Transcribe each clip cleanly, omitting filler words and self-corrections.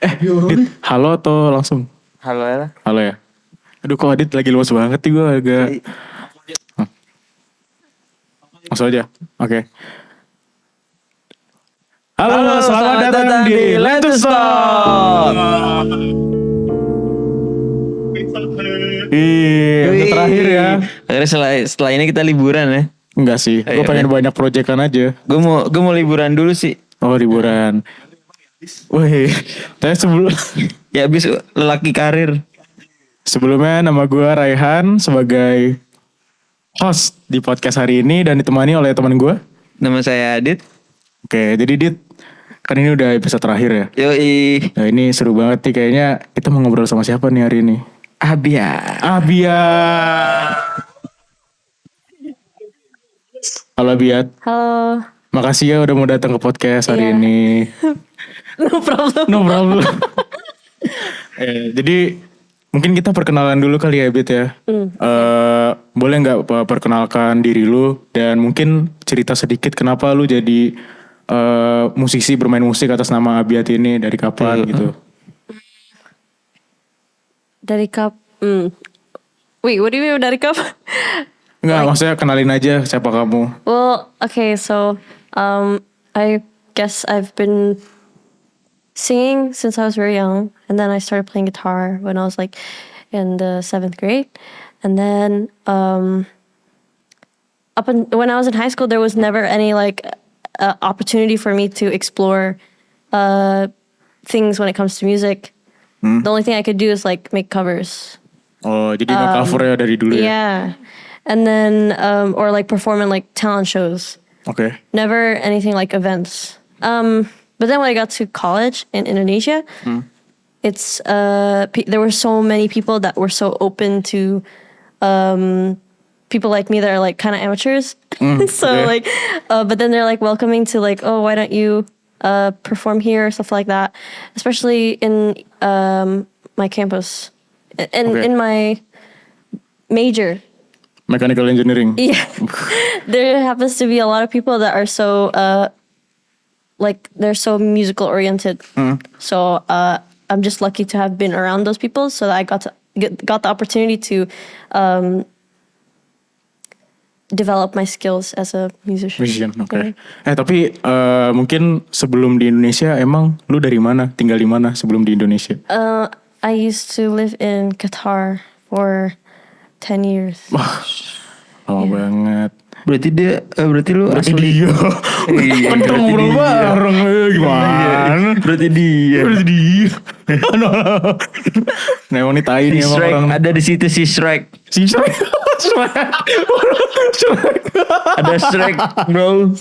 Dit, halo atau langsung? Halo ya. Halo ya. Aduh kok Adit lagi luas banget nih gue agak. Hah, langsung aja. Oke. Halo, selamat datang di Let's Talk. Iya, terakhir ya. Akhirnya setelah ini kita liburan ya. Enggak sih, gue pengen banyak proyekan aja. Gue mau liburan dulu sih. Oh, liburan. Wih, tapi Ya abis lelaki karir. sebelumnya nama gue Raihan sebagai host di podcast hari ini dan ditemani oleh teman gue. Nama saya Adit. Oke, jadi Dit, kan ini udah episode terakhir ya. Yoi. Nah ini seru banget nih kayaknya kita mau ngobrol sama siapa nih hari ini? ABYAD. ABYAD. Halo ABYAD. Halo. Makasih ya udah mau datang ke podcast hari Iya. ini. No problem. No problem. Jadi mungkin kita perkenalan dulu kali ya Bit ya. Boleh nggak perkenalkan diri lu dan mungkin cerita sedikit kenapa lu jadi musisi bermain musik atas nama ABYAD ini dari kapan gitu? Dari Wait, what do you mean dari cup? Enggak, maksudnya kenalin aja siapa kamu. Well, okay, so I guess I've been singing since I was very young, and then I started playing guitar when I was like in the 7th grade, and then when I was in high school, there was never any like opportunity for me to explore things when it comes to music. The only thing I could do is like make covers. Oh, jadi nge-cover ya dari dulu ya? Yeah. And then, or like perform in like talent shows. Oke. Never anything like events. But then when I got to college in Indonesia, it's, there were so many people that were so open to, people like me that are like kind of amateurs. So okay. like, but then they're like welcoming to like, oh, why don't you, perform here or stuff like that. Especially in, my campus and in my major. Mechanical engineering. Yeah. There happens to be a lot of people that are so like they're so musical oriented. So I'm just lucky to have been around those people so that I got the opportunity to develop my skills as a musician. Oke. Tapi mungkin sebelum di Indonesia emang lu dari mana? Tinggal di mana sebelum di Indonesia? I used to live in Qatar for 10 years. Wah, lama banget. Berarti lu asli. Iya. Kan kita ngobrol bareng. Gimana? Berarti dia. Nah, emang nih tai Si nih emang Shrek orang. ada di situ si Shrek. Si Shrek. Ada Shrek, bro.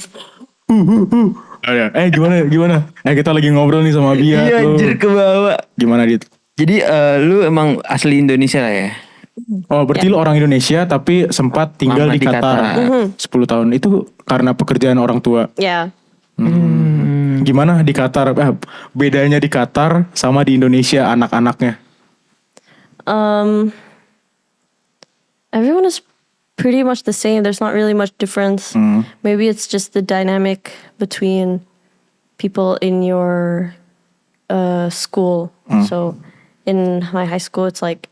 Gimana? Kita lagi ngobrol nih sama Bia. Iya, anjir ke bawah. Gimana Dit? Jadi lu emang asli Indonesia lah ya? Oh, berarti lu orang Indonesia tapi sempat tinggal Lama di di Qatar. Qatar. 10 tahun. Itu karena pekerjaan orang tua. Yeah. Gimana di Qatar? Bedanya di Qatar sama di Indonesia anak-anaknya? Everyone is pretty much the same. There's not really much difference. Maybe it's just the dynamic between people in your school. So in my high school, it's like,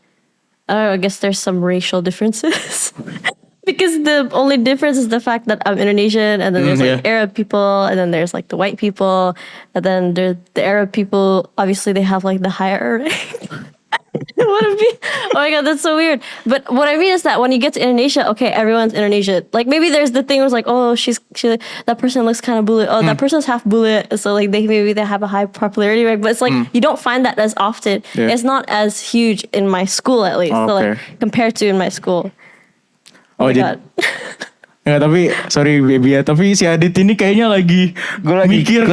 I don't know, I guess there's some racial differences. Because the only difference is the fact that I'm Indonesian, and then there's like Arab people, and then there's like the white people, and then the Arab people, obviously they have like the higher rank. Oh my god, that's so weird. But what I mean is that when you get to Indonesia, okay, everyone's Indonesian. Like maybe there's the thing where it's like, oh, that person looks kind of bule. Oh, that person's half bule, so like they have a high popularity rate. But it's like you don't find that as often. Yeah. It's not as huge in my school at least. Oh, So okay. like compared to in my school. Oh, my jadi god. Enggak, tapi sorry baby ya, tapi si Adit ini kayaknya lagi mikir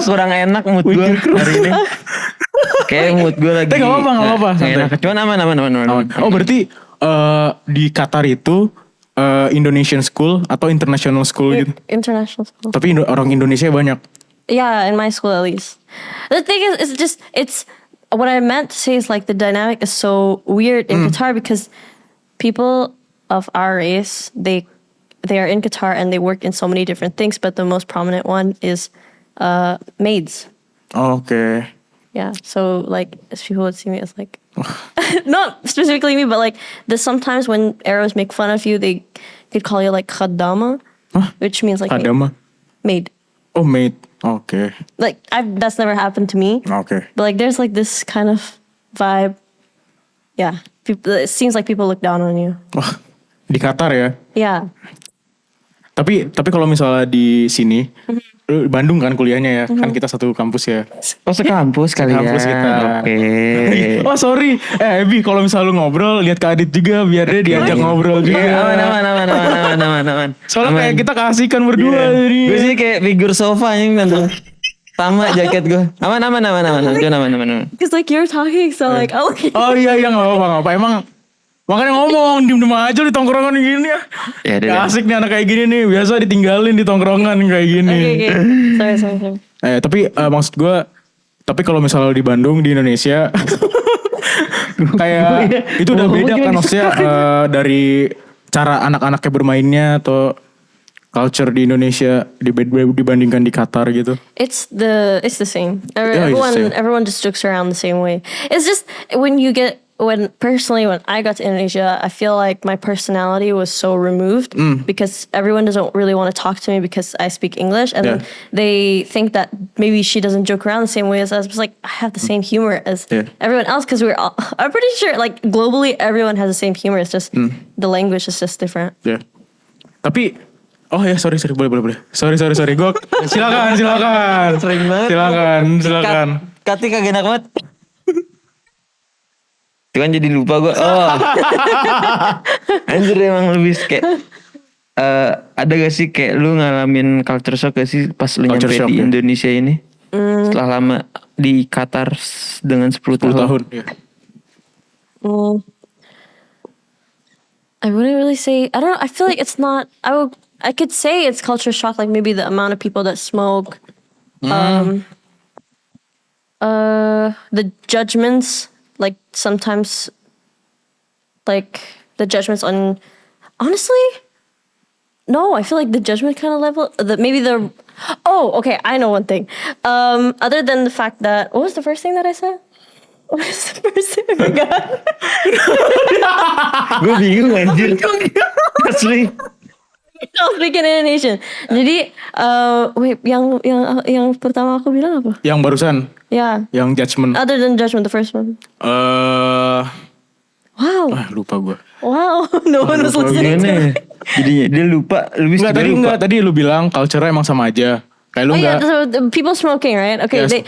kurang enak mood gue hari ini. Kayak mood gue lagi. Tapi gak apa-apa. Enak. Cuman aman. Oh, berarti di Qatar itu Indonesian school atau international school gitu? International school. Tapi orang Indonesia banyak. Yeah, in my school at least. The thing is, it's what I meant to say is like the dynamic is so weird in Qatar because people of our race, they are in Qatar and they work in so many different things, but the most prominent one is maids. Oke. Yeah. So like, as people would see me as like, not specifically me, but like sometimes when Arabs make fun of you, they could call you like khaddama, which means like Kadama. maid. Oh, mate. Okay. Like that's never happened to me. Okay. But like there's like this kind of vibe. Yeah. People, it seems like people look down on you. Wah, di Qatar ya. Yeah. Tapi kalau misalnya di sini, lu di Bandung kan kuliahnya ya, kan kita satu kampus ya. Oh sekampus kali ya. Kampus kita. Oke. Oh sorry, Ebi kalau misalnya lu ngobrol lihat Kak Adit juga biar dia diajak ngobrol juga. Aman. Soalnya kayak kita keasikan berdua jadi. Gue sih kayak figur sofa yang nanti. Sama jaket gue. Aman. Aman. Because like you're talking, so like oh. Oh iya nggak apa-apa. Emang makanya ngomong diem aja di tongkrongan gini ya. Ya Gak asik nih anak kayak gini nih. Biasa ditinggalin di tongkrongan kayak gini. Okay. Sorry. Tapi maksud gue, tapi kalau misalnya di Bandung di Indonesia, kayak itu udah beda kan maksudnya dari cara anak-anaknya bermainnya atau culture di Indonesia dibandingkan di Qatar gitu. It's the same. Same. Everyone just jokes around the same way. It's just when I got to Indonesia, I feel like my personality was so removed because everyone doesn't really want to talk to me because I speak English, and then they think that maybe she doesn't joke around the same way as us. But like I have the same humor as everyone else because I'm pretty sure like globally everyone has the same humor. It's just the language is just different. Yeah. Tapi sorry boleh. Sorry. Gue silakan. Sering banget. Silakan. Kati kagak enak banget. Itu kan jadi lupa gue. Anjir emang lebih kayak ada gak sih kayak lu ngalamin culture shock gak sih pas lu nyampe di Indonesia ini? Setelah lama di Qatar dengan 10 tahun. Ya. I wouldn't really say. I don't know. I feel like it's not. I could say it's culture shock, like maybe the amount of people that smoke, the judgments, like sometimes, like the judgments on. Honestly, no. I feel like the judgment kind of level. Oh, okay. I know one thing. Other than the fact that, what was the first thing that I said? What was the first thing I forgot? Gue bingung anjir. Asli. I was speaking Indonesian. Jadi, wait, yang pertama aku bilang apa? Yang barusan. Yeah. Yang judgment. Other than judgment, the first one. Wow. Lupa gue. Wow, no one was listening. Jadinya dia lupa. Tadi lu bilang culture emang sama aja. Kayak lu yeah, so people smoking, right? Okay, yes.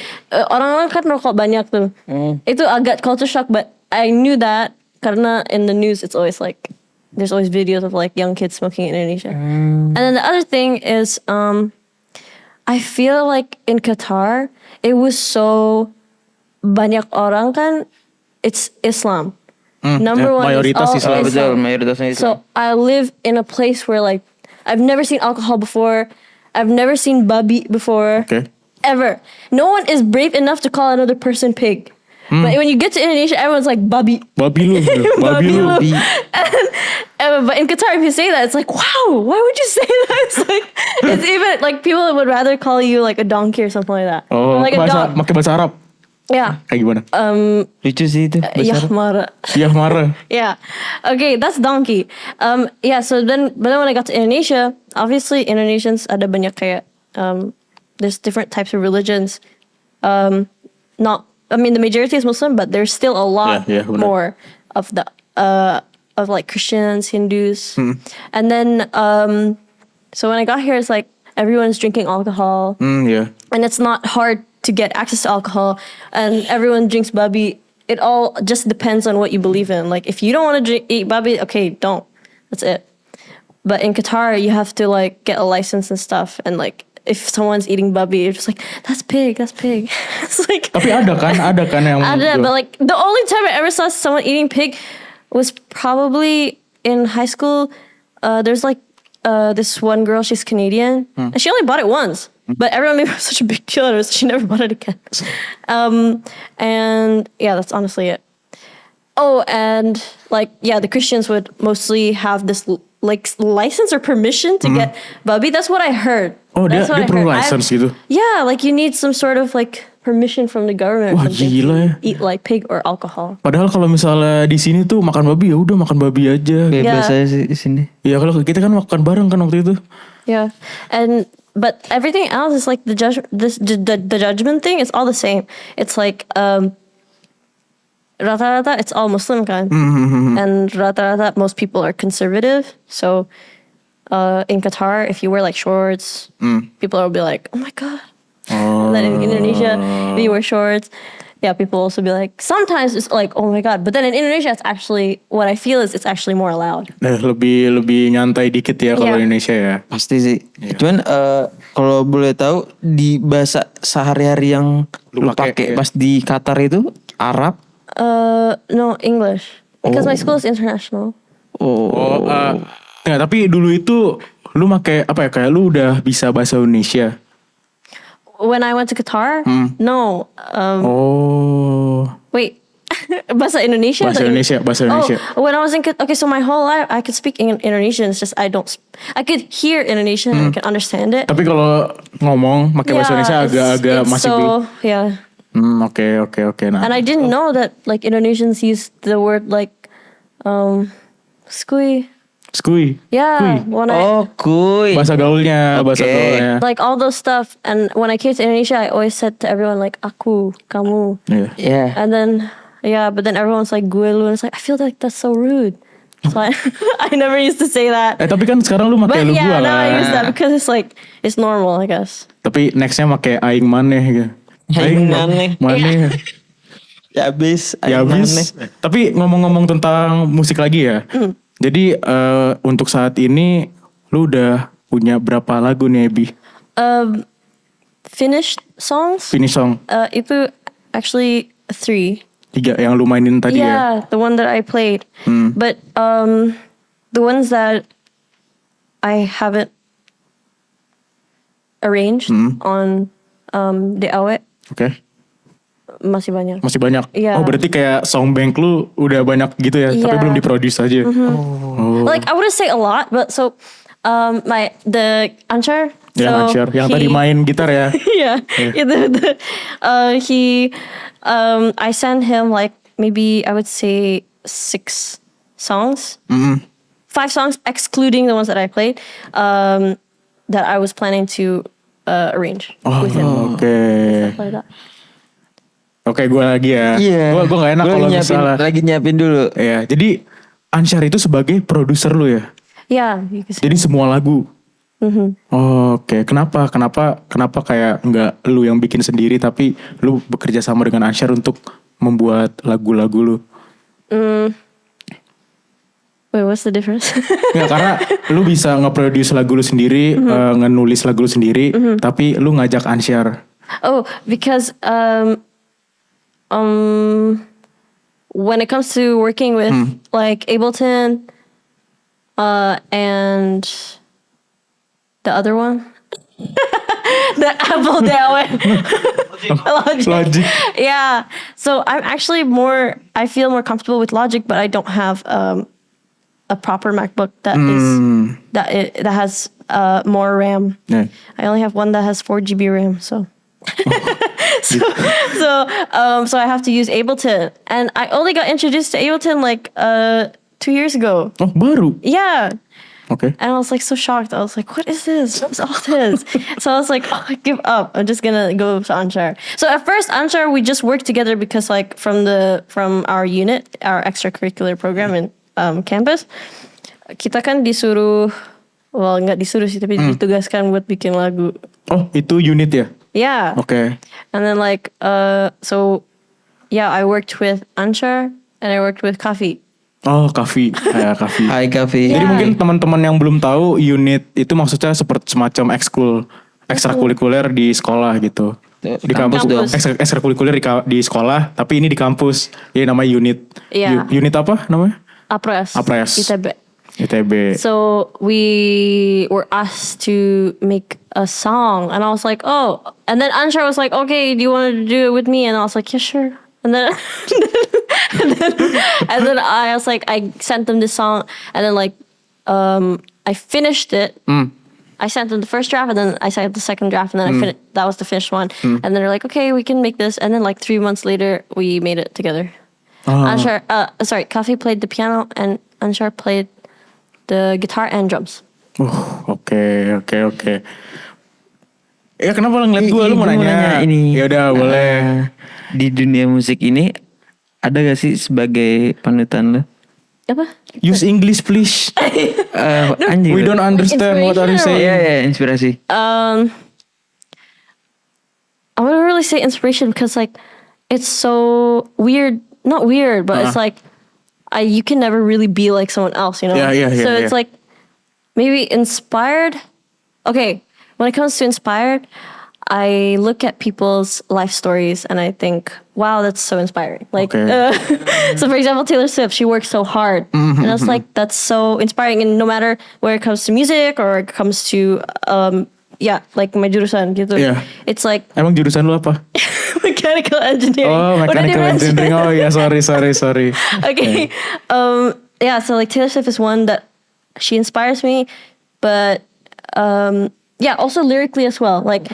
Orang-orang kan rokok banyak tuh. Itu agak culture shock, but I knew that karena in the news it's always like there's always videos of like young kids smoking in Indonesia. And then the other thing is I feel like in Qatar it was so banyak orang kan it's Islam. Number one mayoritas is all Islam. Mayoritasnya Islam. So I live in a place where like I've never seen alcohol before. I've never seen babi before. Okay. Ever. No one is brave enough to call another person pig. But when you get to Indonesia, everyone's like babi. Babi lu. But in Qatar, if you say that, it's like, wow, why would you say that? It's even like people would rather call you like a donkey or something like that. Oh, or like a dog. pakai bahasa Arab. Yeah. Kayak gimana? Lucu sih itu. Yahmara. Yeah. Okay, that's donkey. Yeah, but then when I got to Indonesia, obviously Indonesians ada banyak kayak there's different types of religions. The majority is Muslim, but there's still a lot more of the of like Christians, Hindus. And then so when I got here, it's like everyone's drinking alcohol. Yeah. And it's not hard to get access to alcohol, and everyone drinks babi. It all just depends on what you believe in. Like if you don't want to eat babi, okay, don't. That's it. But in Qatar, you have to like get a license and stuff, and like if someone's eating babi, you're just like, that's pig. It's like. Tapi ada kan yang. Ada, but like the only time I ever saw someone eating pig was probably in high school. There's like this one girl, she's Canadian, and she only bought it once. But everyone made such a big deal out of it, so she never bought it again. And yeah, that's honestly it. Oh, and like, yeah, the Christians would mostly have this like license or permission to get babi. That's what I heard. Oh, dia perlu license gitu? Yeah, like you need some sort of like permission from the government or Wah, something gila ya. to eat like pig or alcohol. Padahal kalau misalnya di sini tuh makan babi ya udah makan babi aja. Bebas Yeah. aja sih di sini. Ya kalau kita kan makan bareng kan waktu itu. Yeah, but everything else is like the judgment thing is all the same. It's like rata-rata it's all Muslim kan, and rata-rata most people are conservative. So in Qatar, if you wear like shorts, people will be like, "Oh my god." And then in Indonesia, if you wear shorts, yeah, people also be like, sometimes it's like, oh my god. But then in Indonesia, it's actually, what I feel is it's actually more allowed. Lebih nyantai dikit ya kalau Yeah. Indonesia ya. Pasti sih. Cuman kalau boleh tahu di bahasa sehari-hari yang Lu lu pakai, pakai ya? pas di Qatar itu Arab. No, English. Because my school is international. Nggak, tapi dulu itu lu pakai apa ya, kayak lu udah bisa bahasa Indonesia. When I went to Qatar, no. Wait, bahasa Indonesia? Bahasa Indonesia, bahasa Indonesia. Oh, when I was in okay, so my whole life I could speak Indonesian. It's just I could hear Indonesian and I can understand it. Tapi kalau ngomong pakai bahasa Indonesia agak-agak it's masih so, belum. yeah. Oke. Nah. And I didn't know that like Indonesians use the word like skui. Skui. Yeah, when Kuy. Bahasa gaulnya, bahasa Oke. gaulnya. like all those stuff. And when I came to Indonesia, I always said to everyone like aku, kamu. Iya. Yeah. And then but then everyone's like gue lu, and it's like I feel like that's so rude. So I never used to say that. Tapi kan sekarang lu pakai But lu gua yeah, now lah. I use that because it's like it's normal, I guess. Tapi nextnya pakai aing maneh gitu. Aing maneh. Maneh. Ya habis. Ya habis. Tapi ngomong-ngomong tentang musik lagi ya. Jadi untuk saat ini lu udah punya berapa lagu nih, Ebi? Finished songs? Finish song. Itu actually 3. 3 yang lu mainin tadi ya. Yeah, the one that I played. But the ones that I haven't arranged on the ABYAD Oke. masih banyak. Masih banyak. Iya. Oh, berarti kayak song bank lu udah banyak gitu ya, tapi Iya. belum diproduce aja. Like I wouldn't say a lot, but so the Anchar. Yang Anchar, yang tadi main gitar ya. Yeah. I sent him like maybe I would say 6 songs. 5 songs excluding the ones that I played that I was planning to arrange with him. Oke. Stuff like that. Oke, gue lagi ya. Iya. Gue gak enak kalau misalnya. Lagi nyiapin dulu. Ya, jadi Anshar itu sebagai produser lu ya. Yeah, you can say. Jadi semua lagu. Oke, kenapa kayak nggak lu yang bikin sendiri tapi lu bekerja sama dengan Anshar untuk membuat lagu-lagu lu? Wait, what's the difference? Ya karena lu bisa nge-produce lagu lu sendiri, ngenulis lagu lu sendiri, tapi lu ngajak Anshar. Oh, because when it comes to working with like Ableton and the other one, the Apple Logic. Yeah, so I'm actually I feel more comfortable with Logic, but I don't have a proper MacBook that has more RAM. Yeah. I only have one that has 4 GB RAM, so. So I have to use Ableton, and I only got introduced to Ableton like 2 years ago. Oh, baru? Yeah. Okay. And I was like so shocked. I was like, what is this? What's all this? So I was like, oh, I give up. I'm just gonna go to Anshar. So at first, Anshar, we just worked together because like from our unit, our extracurricular program in campus, kita kan disuruh, well nggak disuruh sih, tapi ditugaskan buat bikin lagu. Oh, itu unit ya? Yeah. Okay. And then like, so yeah, I worked with Anshar and I worked with Kafi. Oh, Kafi. Kayak Kafi. Hai Kafi. Jadi mungkin teman-teman yang belum tahu, unit itu maksudnya seperti semacam ekstrakurikuler di sekolah gitu. Di kampus. Ekstrakurikuler di sekolah, tapi ini di kampus. Ini namanya unit. Iya. Unit apa namanya? Apres. ITB. So we were asked to make a song, and I was like, oh. And then Anshar was like, okay, do you want to do it with me? And I was like, yeah, sure. And then, and then I was like, I sent them this song, and then like, I finished it, I sent them the first draft, and then I sent the second draft, and then that was the finished one. And then they're like, okay, we can make this. And then like 3 months later, we made it together. Anshar, Kafi played the piano, and Anshar played the guitar and drums. Oke. Ya kenapa lo ngeliat gue? Lu mau nanya ini? Ya udah boleh. Di dunia musik ini ada gak sih sebagai panutan lo? Apa? Use English please. Anjir. We don't understand what are you saying. Yeah, inspirasi. I wouldn't really say inspiration because like it's so weird. Not weird, but it's like you can never really be like someone else, you know? Yeah. So it's like maybe inspired. Okay, when it comes to inspired, I look at people's life stories and I think, wow, that's so inspiring. Like, so for example, Taylor Swift, she works so hard. And I was like, that's so inspiring. And no matter where it comes to music or it comes to, like my jurusan gitu. Yeah. It's like. Emang jurusan lu apa? Mechanical engineering. Oh, mechanical engineering. Oh yeah, sorry. Okay. So like Taylor Swift is one that she inspires me, but also lyrically as well. Like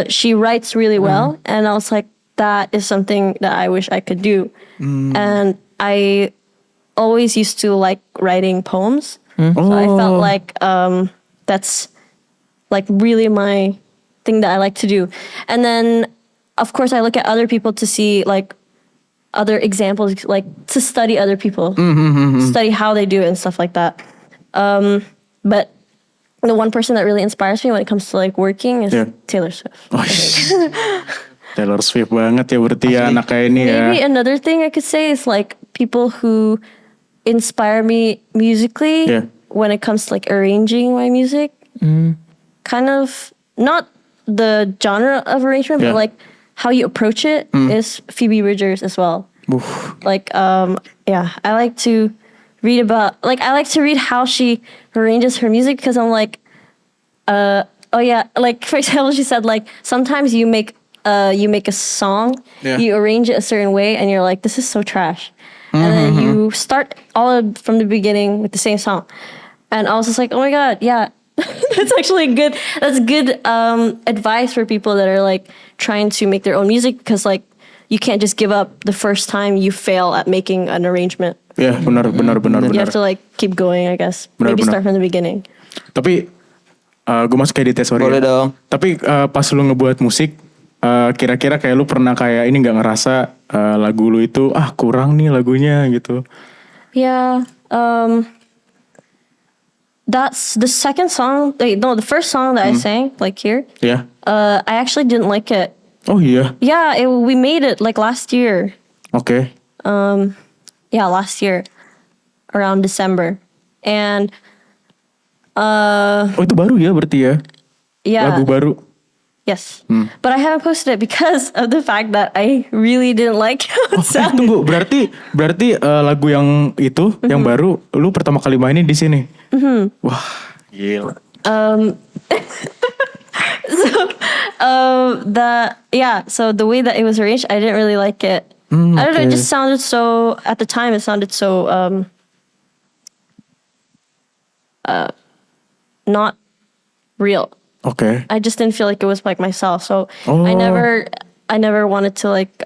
she writes really well, and I was like, that is something that I wish I could do. And I always used to like writing poems. So I felt like that's like really my thing that I like to do. And then of course I look at other people to see like other examples, like to study other people, study how they do it and stuff like that. But the one person that really inspires me when it comes to like working is Taylor Swift. Taylor Swift banget ya berarti ya anak kayak ini ya. Maybe another thing I could say is like people who inspire me musically when it comes to like arranging my music. Kind of not the genre of arrangement, but like how you approach it is Phoebe Bridgers as well. Like I like to read how she arranges her music because I'm like like for example she said like sometimes you make a song, you arrange it a certain way and you're like, this is so trash. And then you start all from the beginning with the same song. And I was just like, oh my god, yeah. That's actually good advice for people that are like trying to make their own music, because like you can't just give up the first time you fail at making an arrangement. Ya benar. You have to like keep going, I guess. Maybe start from the beginning. Tapi gue masuk edit ya, sorry. Boleh dong. Tapi pas lu ngebuat musik, kira-kira kayak lu pernah kayak ini nggak ngerasa lagu lu itu kurang nih lagunya gitu? Yeah. That's the second song. The first song that I sang, like here. Yeah. I actually didn't like it. Oh iya. Yeah, we made it like last year. Okay. Last year, around December, and. Oh itu baru ya berarti ya? Yeah. Lagu baru. Yes, but I haven't posted it because of the fact that I really didn't like how it sounded. Tunggu, berarti lagu yang itu yang baru lu pertama kali mainin di sini. Wah, gila. So the way that it was arranged, I didn't really like it. I don't know, it just sounded so, at the time it sounded so not real. Okay. I just didn't feel like it was like myself, so I never wanted to like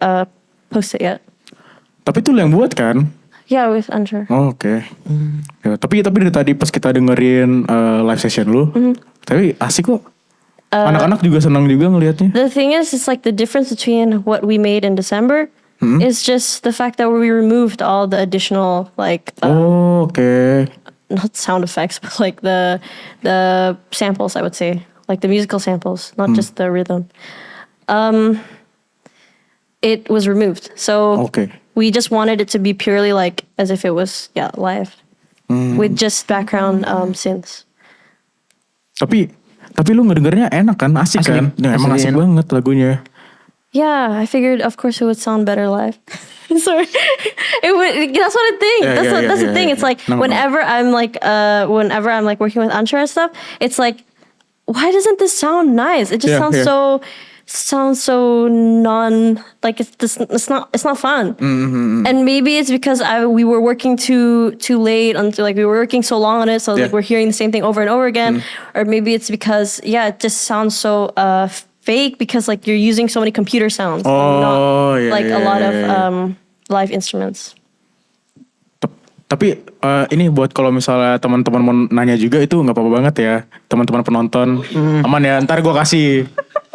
post it yet. Tapi itu lu yang buat kan? Yeah, with Anshar. Oh, oke. Ya, tapi dari tadi pas kita dengerin live session lu, tapi asik kok. Anak-anak juga senang juga ngelihatnya. The thing is, it's like the difference between what we made in December is just the fact that we removed all the additional like. Not sound effects, but like the samples, I would say. Like the musical samples, not just the rhythm. It was removed. So we just wanted it to be purely like as if it was live. With just background synths. Tapi lu ngedengarnya enak kan? Asik kan? Nah, emang asik banget lagunya. Yeah, I figured of course it would sound better live. Sorry. That's what I think. That's the thing. It's like whenever I'm like working with Anshar and stuff, it's like, why doesn't this sound nice? It just sounds sounds so it's not fun. And maybe it's because we were working too late until like we were working so long on it, so like we're hearing the same thing over and over again. Or maybe it's because it just sounds so fake because like you're using so many computer sounds and not a lot of live instruments. Tapi ini buat kalau misalnya teman-teman mau nanya juga itu nggak apa-apa banget ya, teman-teman penonton. Aman ya, ntar gue kasih.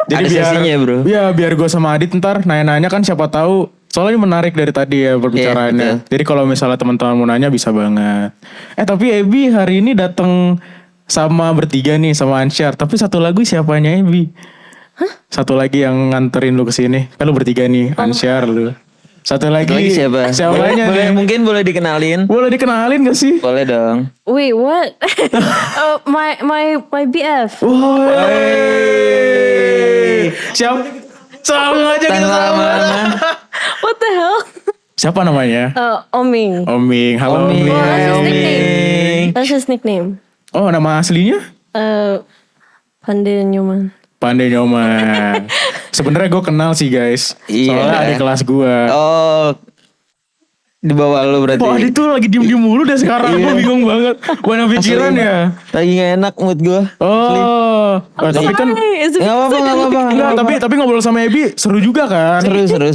Jadi ada sesinya, bro. Ya biar gue sama Adit ntar nanya-nanya kan, siapa tahu. Soalnya ini menarik dari tadi ya perbicaraannya. Jadi kalau misalnya teman-teman mau nanya bisa banget. Tapi Ebi hari ini datang sama bertiga nih sama Ansyar. Tapi satu lagu siapanya Ebi? Satu lagi yang nganterin lu kesini. Kan lu bertiga nih, Ansyar lu. Satu lagi siapa? Siapanya mungkin boleh dikenalin. Boleh dikenalin gak sih? Boleh dong. Wait, what? my BF. Siapa? Sama aja kita sama. What the hell? Siapa namanya? Oming. Oming. Halo Oming. That's his nickname. Oh, nama aslinya? Pandey Nyoman. Pandey Nyoman. Sebenarnya gue kenal sih guys. Soalnya adik kelas gue. Oh, di bawah lu berarti. Wah, Adit tuh lagi diem-diem mulu deh sekarang. Gue bingung banget. Banyak pikiran ya. Lagi gak enak mood gue. Oh, tapi kan Gak apa-apa. Enggak, tapi ngobrol sama Ebi seru juga kan?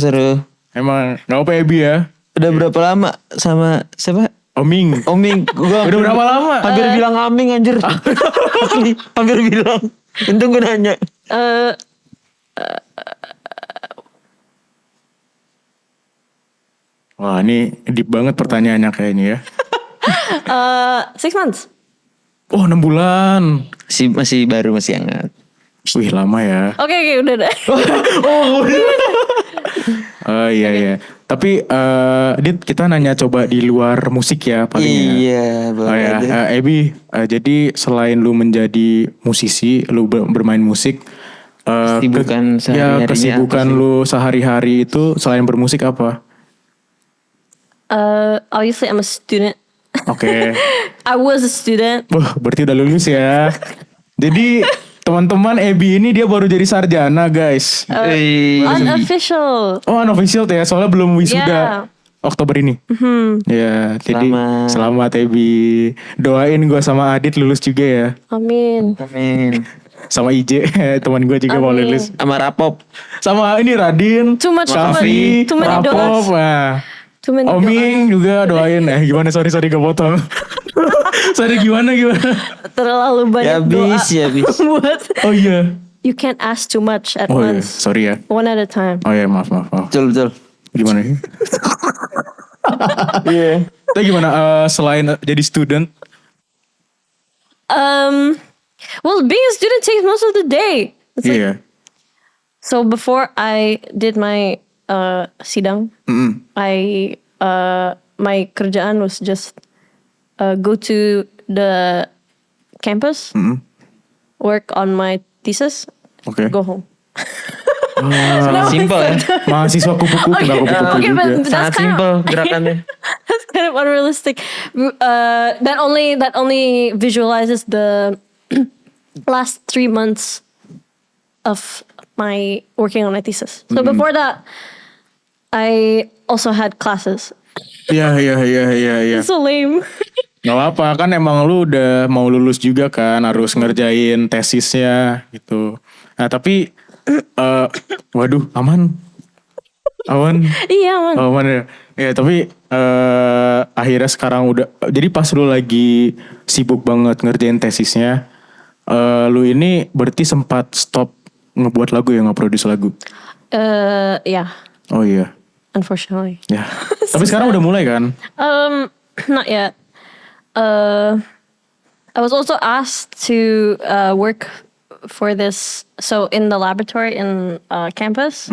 Seru. Emang gak apa Ebi ya? Udah berapa lama sama siapa? Oming. Gua Udah berapa lama? Hampir bilang Aming anjir. Asli, hampir bilang. Untung gue nanya. Wah, ini deep banget pertanyaannya kayaknya ya. 6 months. Oh, 6 bulan. Masih baru, masih hangat. Wih, lama ya. Oke, udah. Oh iya. Tapi Dit, kita nanya coba di luar musik ya palingnya. Iya, boleh. Ebi, jadi selain lu menjadi musisi, lu bermain musik, kesibukan sehari-harinya kesibukan lu sehari-hari itu selain bermusik apa? Obviously I'm a student. Oke. I was a student. Wah, berarti udah lulus ya. Jadi teman-teman, Ebi ini dia baru jadi sarjana guys. Unofficial. Oh, unofficial tuh ya, soalnya belum wisuda. Oktober ini. Ya, jadi selamat Ebi. Doain gue sama Adit lulus juga ya. Amin. Sama IJ, teman gue juga mau lulus. Sama Rapop. Sama ini Radin, Too many Rapop. Oming juga doain. Gimana, sorry gak potong. Sorry, gimana? Terlalu banyak doa. Ya bis. Oh iya. You can't ask too much at Iya. once. Sorry ya. One at a time. Oh iya, maaf. Betul. Gimana ya? Iya. Tapi gimana selain jadi student? Well, being a student takes most of the day. It's like, so before I did my sidang, my kerjaan was just go to the campus, work on my thesis, go home. Simple ya. Mahasiswa kupu-kupu, nggak kupu-kupu Okay, juga. but Sangat simple gerakannya. That's kind of unrealistic. That only visualizes the last 3 months of my working on my thesis. So before that, I also had classes. Iya. So lame. Gak apa-apa, kan emang lu udah mau lulus juga kan, harus ngerjain tesisnya gitu. Nah tapi, waduh, aman. Iya, aman. Aman ya. Ya tapi akhirnya sekarang udah, jadi pas lu lagi sibuk banget ngerjain tesisnya, lu ini berarti sempat stop ngebuat lagu ya, nge-produce lagu? Yeah. Oh iya. Unfortunately. Ya. Tapi sekarang udah mulai kan? Not yet. I was also asked to work for this. So in the laboratory in campus,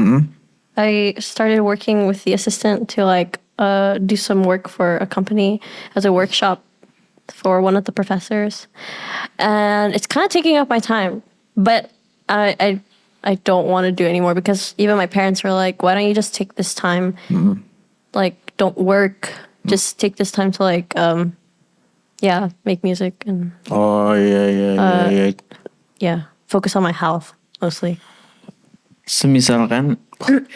I started working with the assistant to do some work for a company as a workshop for one of the professors, and it's kind of taking up my time. But I don't want to do it anymore because even my parents were like, "Why don't you just take this time? Don't work. Just take this time to make music and Oh iya. focus on my health mostly." Semisalkan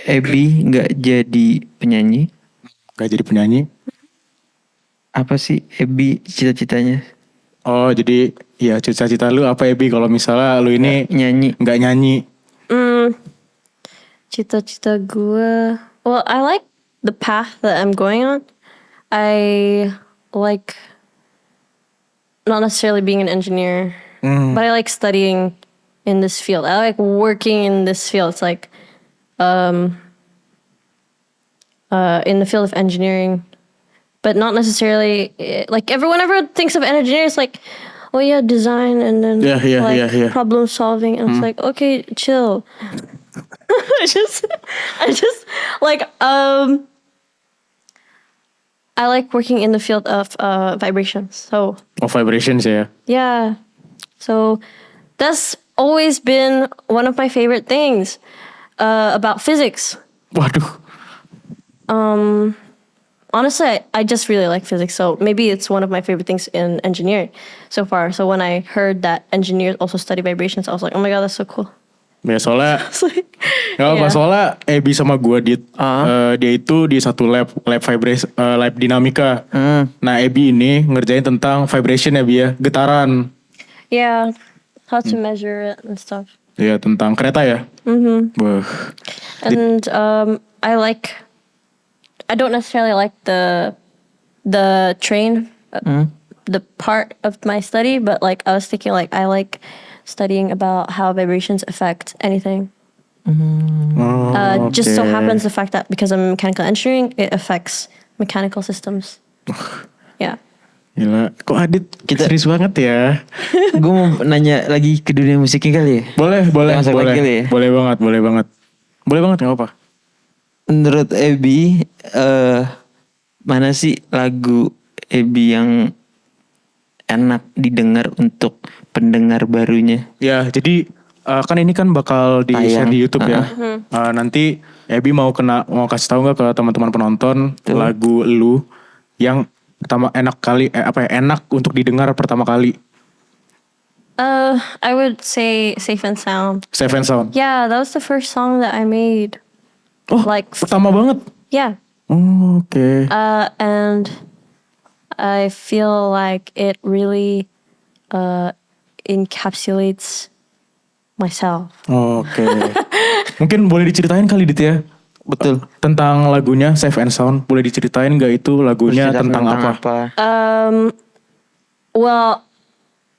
Ebi nggak jadi penyanyi, Gak jadi penyanyi. apa sih Ebi cita-citanya? Oh jadi ya cita-cita lu apa ya Bi kalau misalnya lu ini Nyanyi. nggak nyanyi? Cita-cita gue. Well, I like the path that I'm going on. I like not necessarily being an engineer, but I like studying in this field. I like working in this field. It's like in the field of engineering, but not necessarily like everyone ever thinks of engineers like, oh yeah, design and then problem solving, and it's like, okay, chill. I just like I like working in the field of vibrations. So Vibrations ya. yeah, so that's always been one of my favorite things about physics. Waduh. Honestly, I just really like physics, so maybe it's one of my favorite things in engineering so far. So when I heard that engineers also study vibrations, I was like, oh my god, that's so cool. Ya soalnya It's like, nggak apa yeah. soalnya Ebi sama gue dia itu di satu lab vibration lab dinamika. Nah Ebi ini ngerjain tentang vibration ya Bi ya, getaran. Yeah, how to measure it and stuff. Ya tentang kereta ya. Wah. And I don't necessarily like the train, the part of my study, but like I was thinking like I like studying about how vibrations affect anything. Just so happens the fact that because I'm mechanical engineering, it affects mechanical systems. Yeah. Gila, kok Adit kita serius banget ya. Gue mau nanya lagi ke dunia musiknya kali ya. Boleh Ya? boleh banget nggak apa. Menurut Ebi, mana sih lagu Ebi yang enak didengar untuk pendengar barunya? Ya jadi kan ini kan bakal di share di YouTube ya. Nanti Ebi mau kasih tahu nggak ke teman-teman penonton lagu lu yang pertama enak untuk didengar pertama kali? I would say Safe and Sound. Safe and Sound. Yeah, that was the first song that I made. Oh, like pertama banget. Yeah. Oh, okay. And I feel like it really encapsulates myself. Oke. Mungkin boleh diceritain kali Dit ya. Betul. Tentang lagunya Safe and Sound. Boleh diceritain gak itu lagunya tentang apa? Well,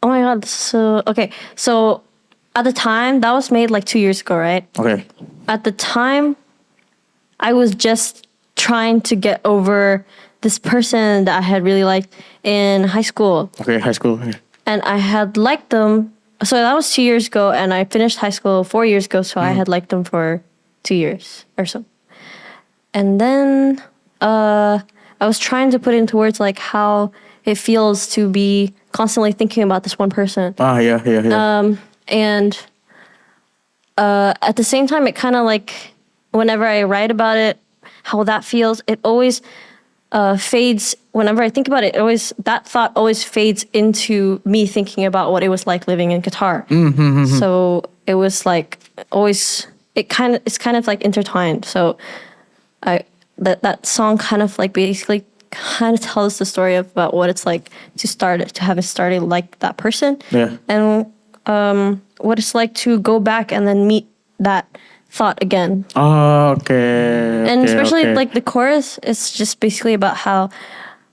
oh my god. So at the time that was made like 2 years ago, right? Okay. At the time, I was just trying to get over this person that I had really liked in high school. Okay, high school. And I had liked them. So that was 2 years ago, and I finished high school 4 years ago. So I had liked them for 2 years or so. And then I was trying to put into words like how it feels to be constantly thinking about this one person. Yeah. And at the same time, it kind of like, whenever I write about it, how that feels, it always fades. Whenever I think about it, that thought always fades into me thinking about what it was like living in Qatar. So it was like always, it's kind of like intertwined. So that song kind of like basically kind of tells the story about what it's like to have it started like that person. Yeah. And what it's like to go back and then meet that thought again. Oh, okay. And especially like the chorus, it's just basically about how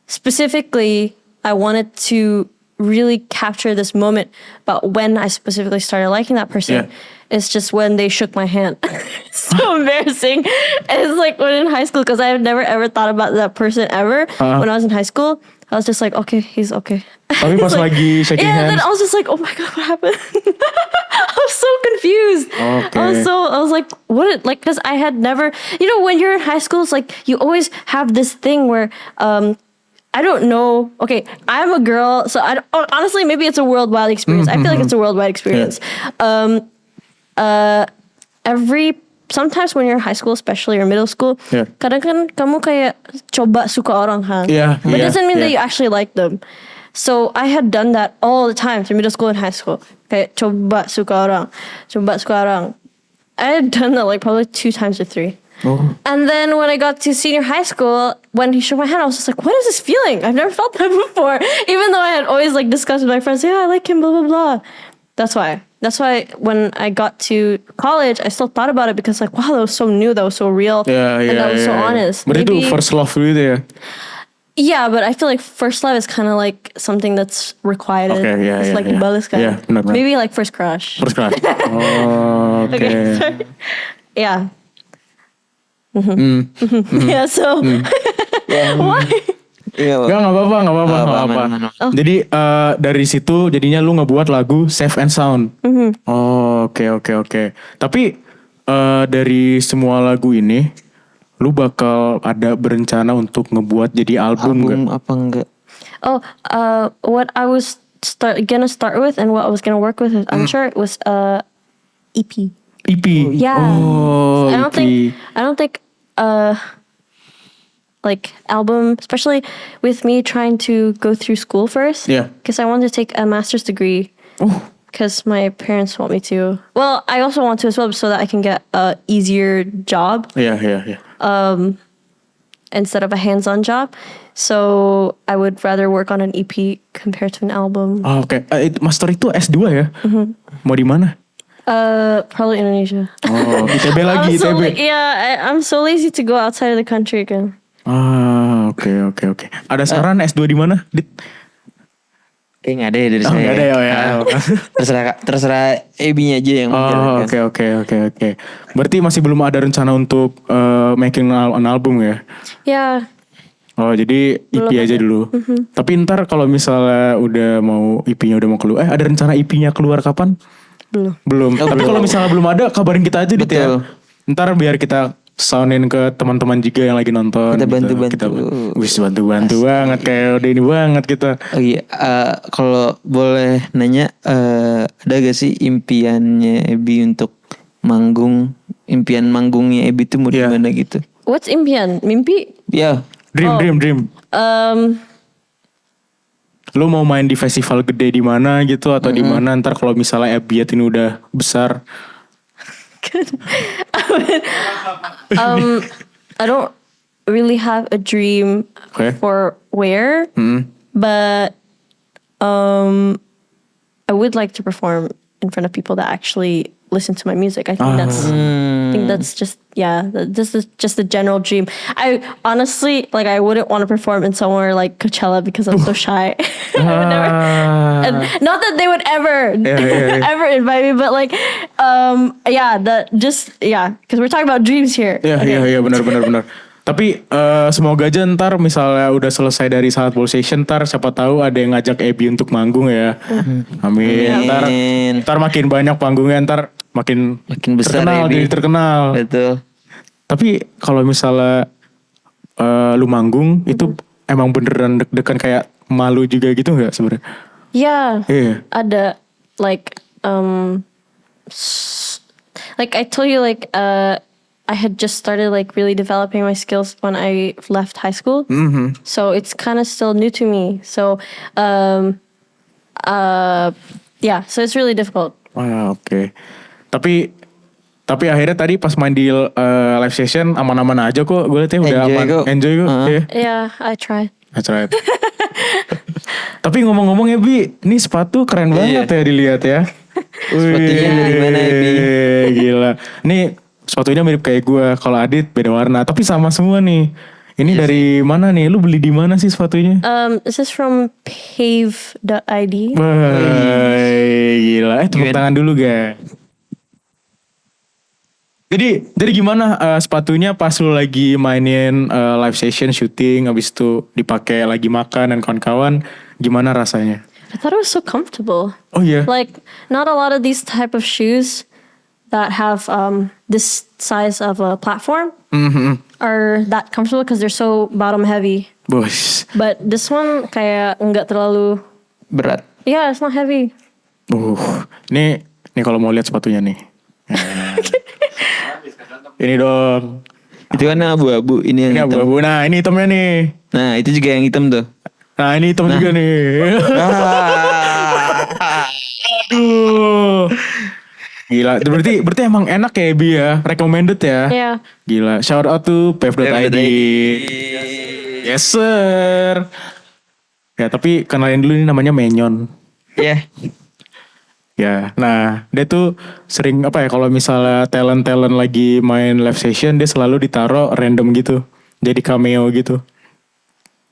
specifically I wanted to really capture this moment about when I specifically started liking that person. Yeah. It's just when they shook my hand. It's so embarrassing. And it's like when in high school, because I have never ever thought about that person ever. When I was in high school, I was just like, okay, he's okay. Tapi pas lagi shaking hands. And then I was just like, oh my god, what happened? I was so confused. Okay. I was like, what? Like, because I had never, when you're in high school, it's like you always have this thing where, I don't know. Okay, I'm a girl, so honestly, maybe it's a worldwide experience. I feel like it's a worldwide experience. Sometimes when you're in high school, especially or middle school, kadang kan kamu kayak coba suka orang kan. But it doesn't mean that you actually like them. So I had done that all the time through middle school and high school. Kayak coba suka orang. I had done that like probably 2 times or 3. Oh. And then when I got to senior high school, when he shook my hand, I was just like, what is this feeling? I've never felt that before. Even though I had always like discussed with my friends, yeah, I like him, blah, blah, blah. That's why when I got to college, I still thought about it because like, wow, that was so new, that was so real. And that was so honest. Berarti itu first love gitu ya? Yeah, but I feel like first love is kind of like something that's requited. Okay, yeah, it's yeah, like yeah. dibalas kan. Yeah, benar. Maybe like first crush. First crush. Oh, oke. Okay, sorry. Yeah. Yeah, so why? Gak apa-apa. Jadi dari situ jadinya lu ngebuat lagu Safe and Sound. Oh, oke. Tapi dari semua lagu ini, lu bakal ada berencana untuk ngebuat jadi album gak? apa enggak? Oh, what I was gonna start with and what I was gonna work with, I'm sure it was EP. EP. Yeah. Oh, I don't think like album, especially with me trying to go through school first. Yeah. Because I wanted to take a master's degree. Oh. Because my parents want me to. Well, I also want to as well, so that I can get a easier job. Yeah. Instead of a hands-on job. So I would rather work on an EP compared to an album. Oh, oke. Master itu S2 ya? Mau di mana? Probably Indonesia. Oh, ITB lagi, ITB. I'm so lazy to go outside of the country again. Ah, oke. Ada saran S2 di mana? Dit? Kayak nggak ada ya dari saya. Nggak ada ya. Terserah AB-nya aja yang menjalankan. Oke. Berarti masih belum ada rencana untuk making an album ya? Ya. Oh, jadi EP Belum aja ada. dulu. Tapi ntar kalau misalnya udah mau EP-nya udah mau keluar, ada rencana EP-nya keluar kapan? Belum. Tapi kalau misalnya belum ada, kabarin kita aja Dit ya. Ntar biar kita soundin ke teman-teman juga yang lagi nonton. Kita bantu-bantu. Kita bantu banget kayak udah ini banget kita. Oh iya, kalau boleh nanya, ada gak sih impiannya Ebi untuk manggung? Impian manggungnya Ebi tuh mau di mana gitu? What's impian? Mimpi? Ya. Dream. Lu mau main di festival gede di mana gitu atau di mana ntar kalau misalnya ABYAD ini udah besar? I don't really have a dream for where, but I would like to perform in front of people that actually listen to my music. I think that's just this is just a general dream. I honestly I wouldn't want to perform in somewhere like Coachella because I'm so shy. I would never, and not that they would ever ever invite me, but because we're talking about dreams here. Iya benar. Tapi semoga aja ntar misalnya udah selesai dari Sangat Ball Session, ntar siapa tahu ada yang ngajak Ebi untuk manggung ya. Amin. Ntar makin banyak panggungnya, ntar makin besar terkenal, jadi terkenal. Betul. Tapi kalau misalnya lu manggung itu emang beneran deg-degan kayak malu juga gitu nggak sebenarnya? Yeah. Ada like I told you I had just started really developing my skills when I left high school. So it's kind of still new to me. So so it's really difficult. Wah, oke. Tapi akhirnya tadi pas main di live session aman-aman aja kok. Gue liatnya udah aman. Enjoy kok. Yeah, I tried. Tapi ngomong-ngomong ya Bi, ini sepatu keren banget ya dilihat ya. Sepatunya dari mana ya Bi? Gila. Nih sepatunya mirip kayak gue. Kalau Adit beda warna, tapi sama semua nih. Ini dari mana nih? Lu beli di mana sih sepatunya? This is from pave.id. Gila. Tepuk tangan dulu guys. Jadi gimana sepatunya pas lu lagi mainin live session syuting, habis itu dipakai lagi makan dan kawan-kawan, gimana rasanya? I thought it was so comfortable. Oh yeah. Not a lot of these type of shoes that have this size of a platform are that comfortable because they're so bottom heavy. Bos. But this one kayak nggak terlalu berat. Yeah, it's not heavy. Nih kalau mau lihat sepatunya nih. Ini dong. Itu kan abu-abu, ini yang hitam. Abu-abu. Nah, ini hitamnya nih. Nah, itu juga yang hitam tuh. Nah, ini hitam juga nih. Aduh. Gila, berarti emang enak ya Ebi ya, recommended ya. Yeah. Gila, shout out to pef.id. Yes sir. Ya tapi kenalin dulu ini namanya Menyon. Ya. Ya, nah dia tuh sering apa ya kalau misalnya talent lagi main live session dia selalu ditaro random gitu, jadi cameo gitu.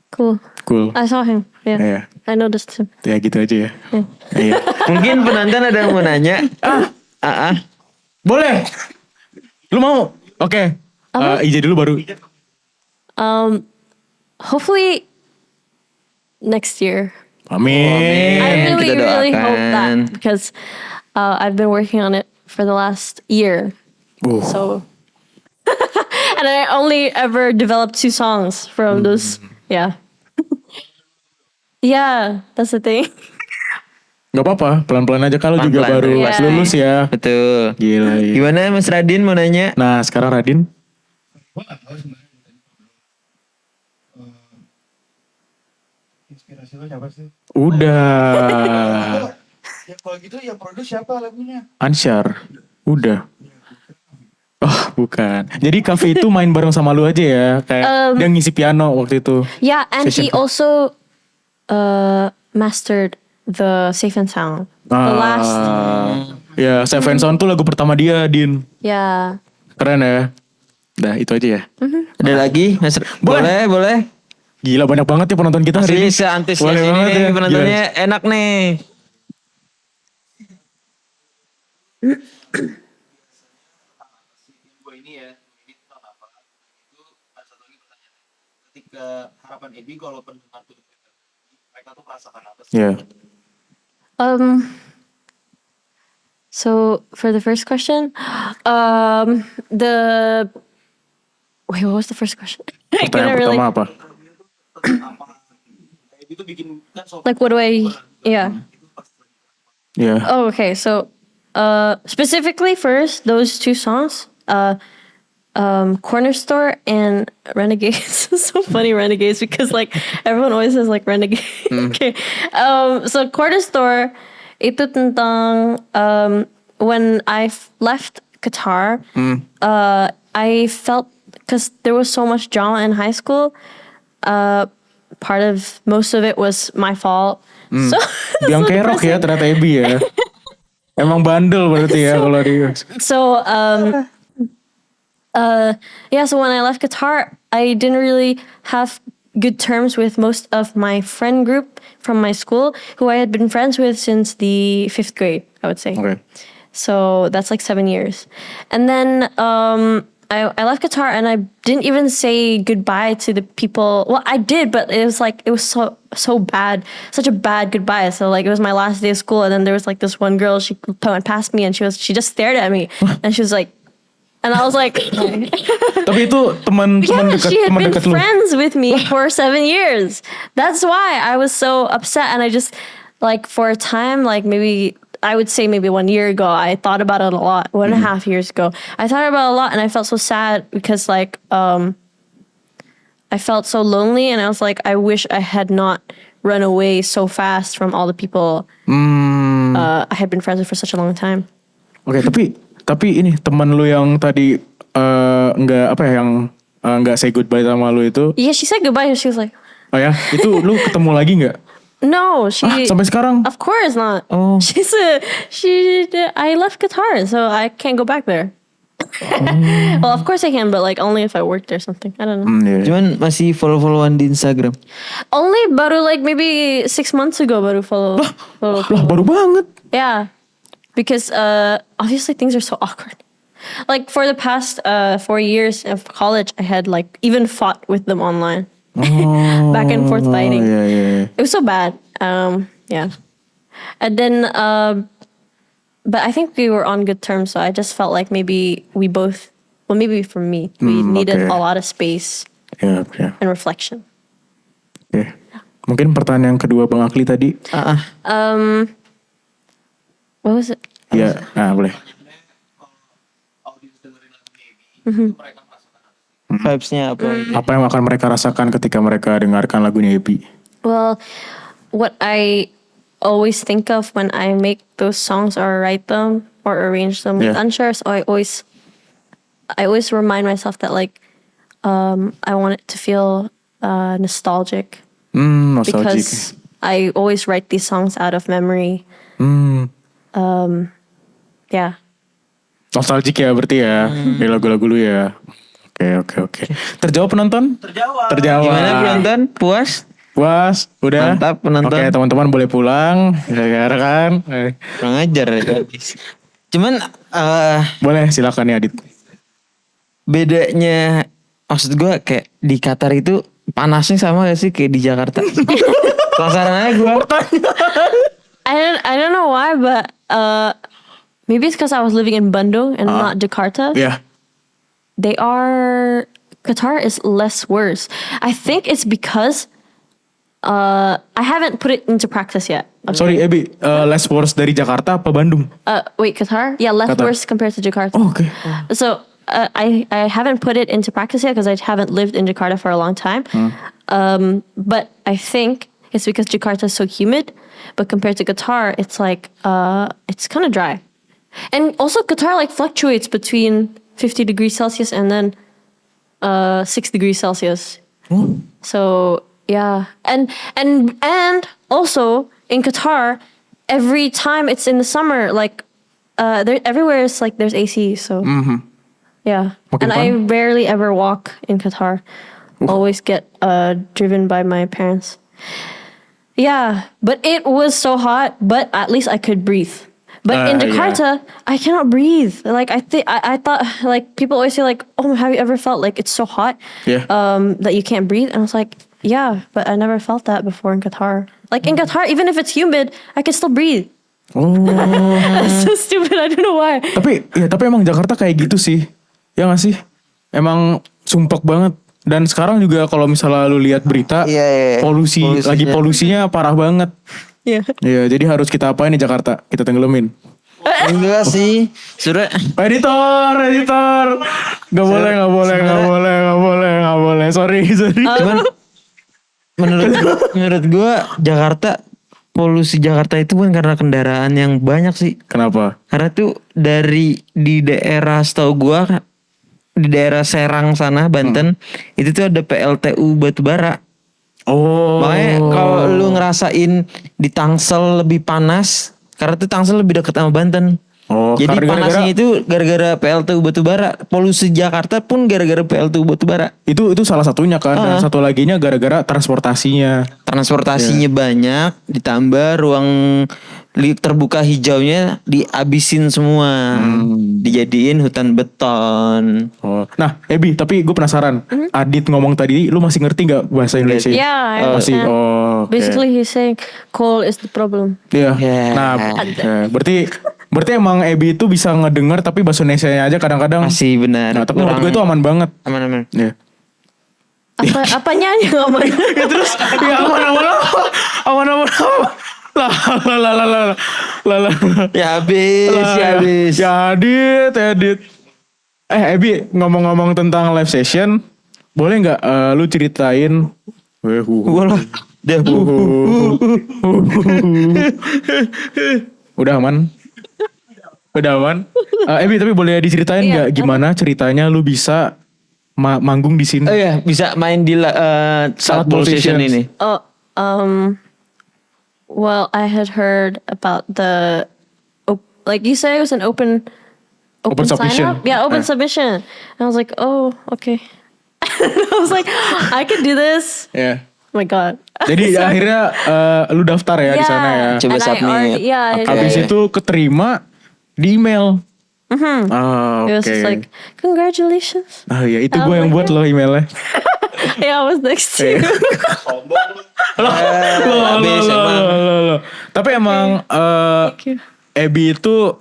Cool. Cool. I saw him. Yeah. Iya. I noticed him. Ya gitu aja ya. Yeah. Iya. Mungkin penonton ada yang mau nanya. Boleh. Lu mau? Oke. Ija dulu baru. Hopefully next year. Amin. I kita really hope doakan. that because I've been working on it for the last year. So, and I only ever developed 2 songs from those. Yeah. Yeah, that's the thing. Gak apa-apa, pelan-pelan aja kalau juga Pelan-pelan, baru iya. lulus ya. Betul. Gila. Gimana Mas Radin mau nanya? Nah sekarang Radin. Gue gak tahu sebenarnya inspirasi lo siapa sih? Udah. Ya kalau gitu yang produce siapa lagunya? Ansyar. Udah. Oh bukan. Jadi Cafe itu main bareng sama lu aja ya. Kayak dia ngisi piano waktu itu. Yeah, and he Session. also mastered the Safe and Sound. The last. Ya Seven Sound tuh lagu pertama dia Din. Yeah. Keren ya. Dah itu aja ya. Ada lagi Mas? Boleh. Gila banyak banget ya penonton kita hari Asli ini. seantusias Boleh ini banget nih ya. penontonnya enak nih. Gue ini ya, ini tentang apa? Itu ada satu lagi pertanyaan. Ketika harapan Ebi kalau pendengar tuh mereka tuh merasakan apa sih? Iya. So for the first question, wait, what was the first question? I Pertanyaan couldn't really, pertama apa? Ebi tuh bikin kan soal like, what do I? Yeah. Iya. Oh, okay. So, specifically first, those 2 songs, Corner Store and Renegades. It's so funny, Renegades, because like everyone always says like Renegade. Okay. So Corner Store, itu tentang when I left Qatar, I felt because there was so much drama in high school. Most of it was my fault. So Biang kerok ya ternyata Ebi ya. Emang bandel berarti ya kalau di. So so when I left Qatar, I didn't really have good terms with most of my friend group from my school, who I had been friends with since the 5th grade, I would say. Oke. So that's like 7 years. And then I left Qatar and I didn't even say goodbye to the people. Well, I did, but it was so bad, such a bad goodbye. So like it was my last day of school, and then there was like this one girl. She went past me and she just stared at me, and she was like, and I was like, Tapi itu teman yeah, dekat she had teman been dekat lu. friends with me for 7 years. That's why I was so upset, and I just like for a time, like maybe. I would say maybe 1 year ago, I thought about it a lot. 1.5 years ago, I thought about it a lot, and I felt so sad because like I felt so lonely, and I was like, I wish I had not run away so fast from all the people I had been friends with for such a long time. Oke, tapi ini teman lu yang tadi nggak apa ya, yang nggak say goodbye sama lu itu. Yeah, she said goodbye, and she was like, Oh ya, itu lu ketemu lagi nggak? no, she. Sampai sekarang? Of course not. Oh. I left Qatar, so I can't go back there. Well, of course I can, but like only if I worked or something. I don't know. Iya. Cuman masih follow-followan di Instagram. Only baru like maybe 6 months ago baru follow. Lah baru banget. Yeah, because obviously things are so awkward. Like for the past 4 years of college, I had like even fought with them online. Back and forth fighting. Yeah. It was so bad. Yeah. And then, but I think we were on good terms. So I just felt like maybe we both, well, maybe for me, we needed okay. a lot of space Yeah. and reflection. Oke. Mungkin pertanyaan yang kedua Bang Akli tadi. What was it? Iya, boleh. Audiens dengerin lagunya Ebi, itu mereka merasakan apa sih? Vibes-nya apa? Apa yang akan mereka rasakan ketika mereka dengarkan lagunya Ebi? Well, what I always think of when I make those songs or write them or arrange them with unsure. So I always remind myself that like I want it to feel nostalgic. Nostalgic. Because I always write these songs out of memory. Yeah. Nostalgic ya berarti ya. Di lagu-lagu lu ya. Oke. Terjawab penonton? Terjawab. Gimana penonton? Puas? Puas? Udah? Mantap penonton. Oke, teman-teman boleh pulang. Ya kan? Kurang ajar ya. Cuman Boleh, silakan ya Adit. bedanya maksud gue kayak di Qatar itu panasnya sama gak sih kayak di Jakarta? Penasaran aja gue. I don't know why, but maybe it's because I was living in Bandung and not Jakarta. Yeah. Qatar is less worse. I think it's because I haven't put it into practice yet. Okay. Sorry Ebi, less worse dari Jakarta apa Bandung? Wait, Qatar? Yeah, less Qatar. worse compared to Jakarta. Oh, okay. So I haven't put it into practice yet because I haven't lived in Jakarta for a long time. But I think it's because Jakarta is so humid. But compared to Qatar, it's like it's kind of dry. And also Qatar like fluctuates between 50 degrees Celsius and then 6 degrees Celsius. So yeah, and also in Qatar, every time it's in the summer, like everywhere is like there's AC. So yeah, Makin and I fun. rarely ever walk in Qatar. Always get driven by my parents. Yeah, but it was so hot. But at least I could breathe. But in Jakarta, I cannot breathe. Like I thought like people always say like, oh, have you ever felt like it's so hot that you can't breathe? And I was like, yeah, but I never felt that before in Qatar. Like in Qatar, even if it's humid, I can still breathe. Oh. That's so stupid. I don't know why. Tapi emang Jakarta kayak gitu sih. Ya gak sih? Emang sumpek banget. Dan sekarang juga kalau misalnya lu lihat berita, polusinya parah banget. Yeah. Iya, jadi harus kita apain nih Jakarta? Kita tenggelamin. Enggak sih. Sudah. Editor. Gak boleh. Sorry. Cuman menurut gue Jakarta, polusi Jakarta itu bukan karena kendaraan yang banyak sih. Kenapa? Karena tuh di daerah setahu gue di daerah Serang sana Banten itu tuh ada PLTU batubara. Oh. Makanya kalau lu ngerasain di Tangsel lebih panas karena tuh Tangsel lebih dekat sama Banten. Oh, jadi panasnya itu gara-gara PLTU batubara. Polusi Jakarta pun gara-gara PLTU batubara. Itu salah satunya kan. Dan satu laginya gara-gara transportasinya. Transportasinya banyak, ditambah ruang terbuka hijaunya dihabisin semua. Dijadiin hutan beton. Oh. Nah, Ebi, tapi gue penasaran. Adit ngomong tadi, lu masih ngerti gak bahasa Indonesia? Yeah, I masih. understand. Oh, okay. Basically he's saying coal is the problem. Iya. Yeah. Nah, berarti emang Ebi itu bisa ngedenger tapi bahasa Indonesianya aja kadang-kadang. Masih benar. Nah, tapi menurut gue itu aman banget. Aman. Iya. Apanya yang aman? Ya terus ya aman. Lah. Ya habis. Ya Adit. Ebi, ngomong-ngomong tentang live session, boleh nggak lu ceritain? Walah. Udah aman? Ebi, tapi boleh diceritain nggak gimana ceritanya lu bisa manggung di sini? Oh iya, bisa main di saat ball session ini. Well, I had heard about the, like you said, it was an open submission. sign up. Yeah, open submission. And I was like, oh, okay. I was like, I can do this. Yeah. Oh my God. Jadi akhirnya lu daftar ya di sana ya. Coba submit. Habis itu keterima di email. Oh, It was just like, congratulations. Ah ya, itu gue yang buat lo emailnya. Yeah, I was next to you. Loh. Tapi emang Ebi itu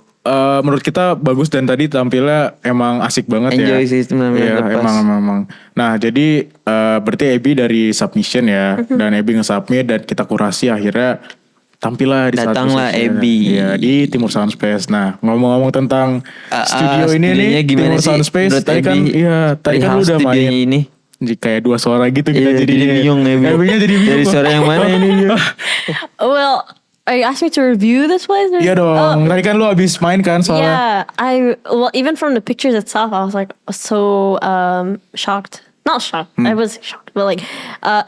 menurut kita bagus dan tadi tampilnya emang asik banget ya. Enjoy sih Iya, emang. Nah, jadi berarti Ebi dari submission ya, dan Ebi nge-submit dan kita kurasi akhirnya tampillah di Datanglah Ebi. Ya, di Timur Sound Space. Nah, ngomong-ngomong tentang studio ini nih, gimana Timur Sound Space, tadi kan lu udah main ini. Jadi kayak dua suara gitu kita Jadi bingung Ebi. Ebinya jadi bingung. Dari suara yang mana ini? Well, Are you asking me to review this place? Or? Iya dong. Tadi kan lu abis main kan soalnya. Yeah, well, even from the pictures itself, I was like so shocked. Not shocked. I was shocked, but like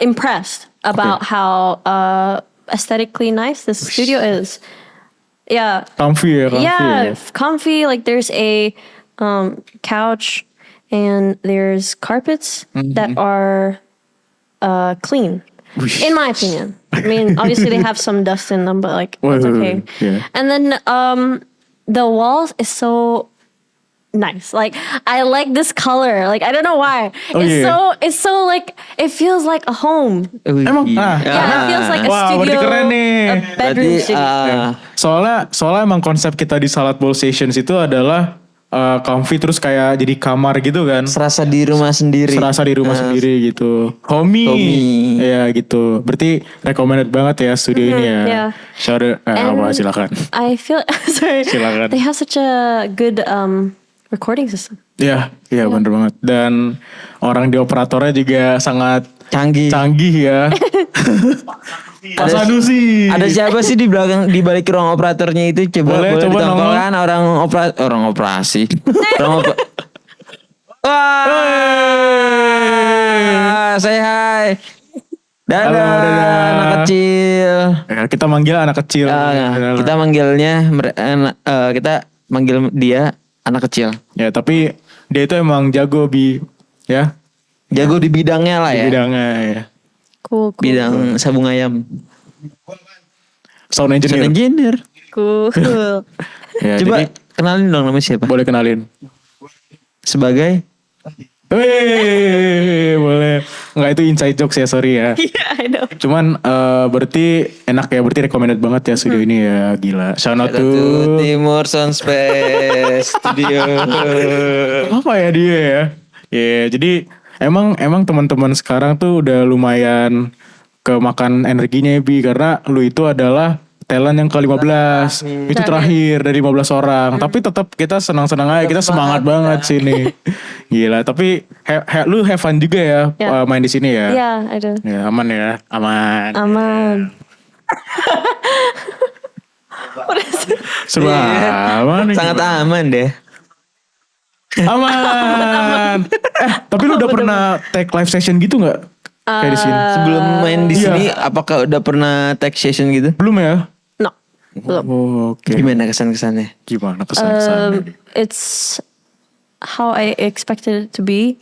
impressed about how aesthetically nice this studio is. Yeah. Comfy ya. Yeah, comfy. Like there's a couch and there's carpets that are clean. In my opinion. I mean, obviously they have some dust in them, but like it's okay. Yeah. And then the walls is so nice. Like I like this color. Like I don't know why. It's so like it feels like a home. Emang? Yeah, it feels like a Wah, studio. berarti keren nih. A bedroom studio. Soalnya emang konsep kita di Salad Bowl Sessions itu adalah comfy terus kayak jadi kamar gitu kan. Serasa di rumah sendiri. Sendiri gitu. Homey. Ya gitu. Berarti recommended banget ya studio ini ya. Yeah. Shout out, silakan. I feel sorry. Silakan. They have such a good recording system. Iya, bener banget. Dan orang di operatornya juga sangat canggih ya. Pak Sanusi. Ada siapa sih di belakang, di balik ruang operatornya itu? Boleh ditongkolkan orang operasi. Wah, say hi. Dadah, anak kecil. Ya, kita manggil anak kecil. Kita manggil dia anak kecil. Ya, tapi dia itu emang jago ya. Jago di bidangnya lah ya. Bidangnya ya. Cool. Bidang sabung ayam. Sound engineer. Cool. Ya, Coba jadi, kenalin dong namanya siapa? boleh kenalin. Sebagai boleh. Enggak, itu inside jokes ya, sorry ya. Yeah, I know. Cuman berarti enak ya, berarti recommended banget ya studio ini ya, gila. Shout out to Timur Sound Space Studio. apa ya dia ya? Ya, jadi emang teman-teman sekarang tuh udah lumayan kemakan energinya ya, Bi, karena lu itu adalah talent yang ke-15. Itu terakhir dari 15 orang. Tapi tetap kita senang-senang aja, kita semangat banget sini. Gila, tapi lu have fun juga ya main di sini ya. Yeah, I do. Ya, aman ya, aman. Seru aman. Sangat aman deh. Aman. Tapi lu udah pernah take live session gitu nggak? Kayak di sini. Sebelum main di sini, apakah udah pernah tag session gitu? Belum ya? No. Belum. Oh, oke. Gimana kesan-kesannya? Gimana kesan-kesannya? It's how I expected it to be.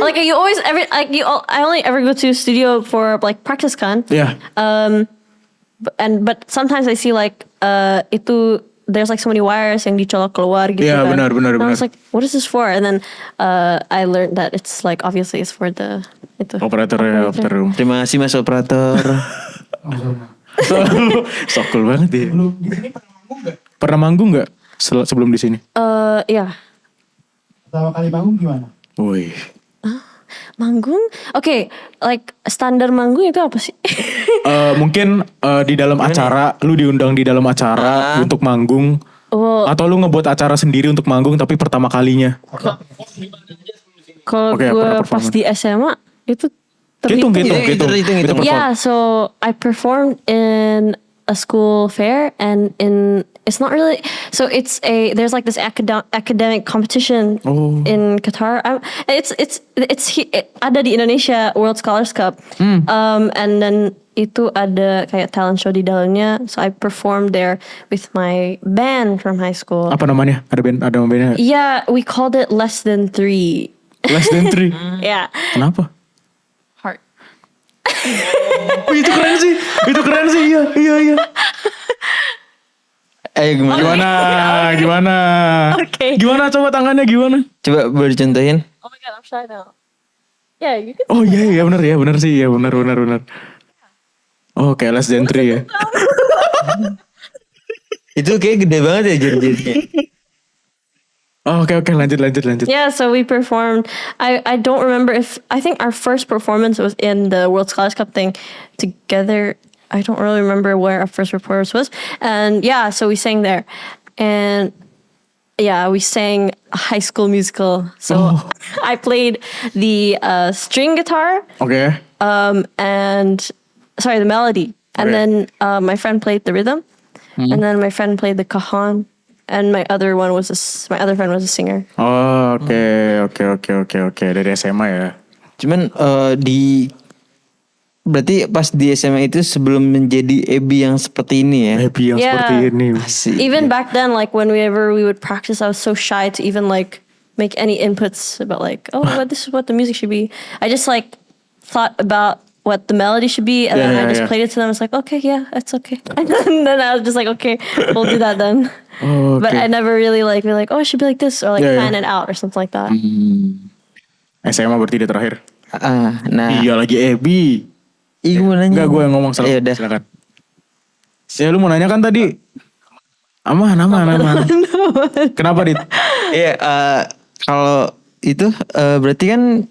Like you always I only ever go to studio for like practice kan. Yeah. But sometimes I see like itu there's like so many wires yang dicolok keluar gitu Yeah, kan. benar. And I was like, what is this for? And then I learned that it's like obviously it's for the Operator room. Terima kasih Mas Operator. So cool banget ya. Lu di sini pernah manggung nggak? Pernah manggung nggak sebelum di sini? Yeah. Pertama kali manggung gimana? Wih. Manggung? Oke, like standar manggung itu apa sih? Mungkin di dalam acara, lu diundang di dalam acara untuk manggung. Oh. Atau lu ngebuat acara sendiri untuk manggung tapi pertama kalinya. Kalau Oke, gue pernah pas perform. di SMA itu Hitung. Hitung. Yeah, so I performed in a school fair and it's not really, so there's like this academic competition in Qatar. It's ada di Indonesia World Scholars Cup. And then itu ada kayak talent show di dalamnya. So I performed there with my band from high school. Apa namanya? Ada bandnya? Yeah, we called it Less Than 3. Less than 3. Yeah. Kenapa? Heart. Itu keren sih. Iya. Ayo Gimana? Okay. Gimana coba tangannya gimana? Coba boleh contohin. Oh my god, I'm shy now. Yeah, you can. Oh iya benar sih. Iya benar. Oke, less than 3 ya. Itu kayak gede banget ya jari-jarinya. Oke, lanjut. Yeah, so we performed. I don't remember I think our first performance was in the World Scholars Cup thing together. I don't really remember where our first performance was. And yeah, so we sang there. And yeah, we sang High School Musical. So I played the string guitar. Oke. And sorry, the melody. And then my friend played the rhythm, and then my friend played the cajon, and my other friend was a singer. Oh, oke. Dari SMA ya. Cuman berarti pas di SMA itu sebelum menjadi Ebi yang seperti ini ya. Happy yang seperti ini. Asik. Even back then, like whenever we would practice, I was so shy to even like make any inputs about like, this is what the music should be. I just like thought about what the melody should be, and then I just played it to them. It's like, okay, yeah, it's okay. And then I was just like, okay, we'll do that then. Oh, But I never really like be like, it should be like this, or like plan it out or something like that. SMA berarti dia terakhir. Nah. Iya lagi Ebi. Gue mau nanya. Enggak, gue yang ngomong salah. Yaudah. Silakan. Ya lu mau nanya kan tadi? Aman. Kenapa Dit? Iya, kalau itu berarti kan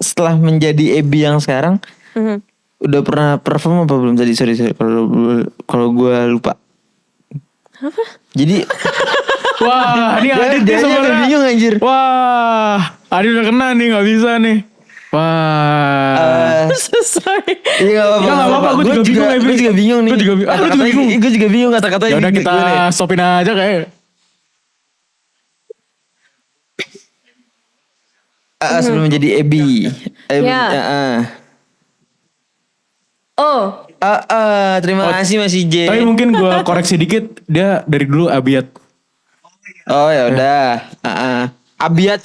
setelah menjadi Ebi yang sekarang, udah pernah perform apa belum tadi? Sorry kalau gue lupa. Apa? Jadi Wah, ini Adit nih sebenarnya bingung anjir. Wah, Adit udah kena nih, nggak bisa nih. Wah. So sorry. Iya nggak apa-apa. Gue juga bingung. Nih. Gue juga bingung kata-katanya. Ya udah kita stopin aja kayak. Sebelum menjadi Ebi. Terima kasih Mas IJ. Tapi mungkin gue koreksi dikit, dia dari dulu ABYAD. Oh ya udah. ABYAD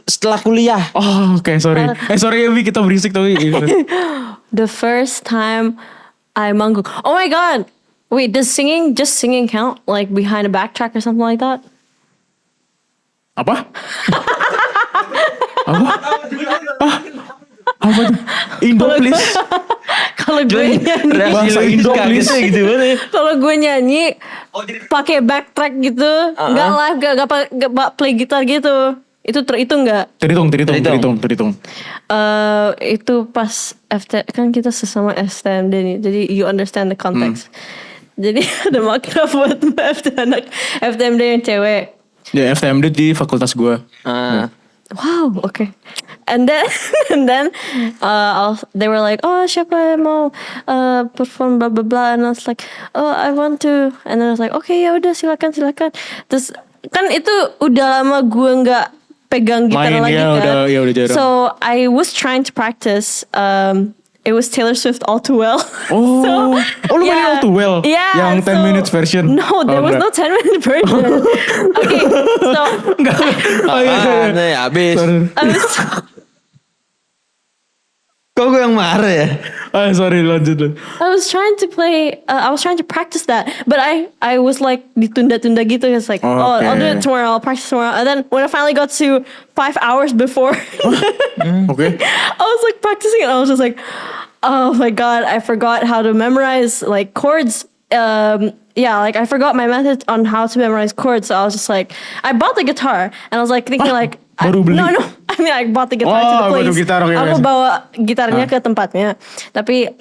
setelah kuliah. Oh, oke, sorry. Sorry Ebi, kita berisik tapi. The first time I manggung. Oh my god. Wait, does just singing count? Like behind a backtrack or something like that? Apa? Apa tuh? Indo please. Kalau gue nyanyi, Bahasa Indo please. Gitu kalau gue nyanyi pakai backtrack gitu, nggak live, nggak play gitar gitu, itu terhitung nggak? Terhitung. Itu pas kan kita sesama STMD nih, jadi you understand the context. Jadi ada makna buat anak FTMD yang cewek. Ya FTMD di fakultas gue. Wow, okay. And then they were like, siapa yang mau perform blah blah blah, and I was like, I want to, and then I was like, okay, ya udah silakan. Terus kan itu udah lama gue nggak pegang gitar lagi kan. Udah jarang. So I was trying to practice. It was Taylor Swift All Too Well. Lu main All Too Well? Yeah. Yang 10 minutes version? No, there was no 10-minute version. Okay, so. Iya. Habis. Kok gue yang marah ya? Sorry, lanjut. I was trying to play. I was trying to practice that, but I was like ditunda-tunda gitu. It's like, I'll do it tomorrow. I'll practice tomorrow. And then when I finally got to 5 hours before, Okay. I was like practicing, and I was just like, oh my god, I forgot how to memorize like chords. Like I forgot my method on how to memorize chords. So I was just like, I bought the guitar, and I was like thinking like, baru beli? No. I mean, I bought the guitar to the place. Gitar, okay, Aku bawa gitarnya ke tempatnya. Tapi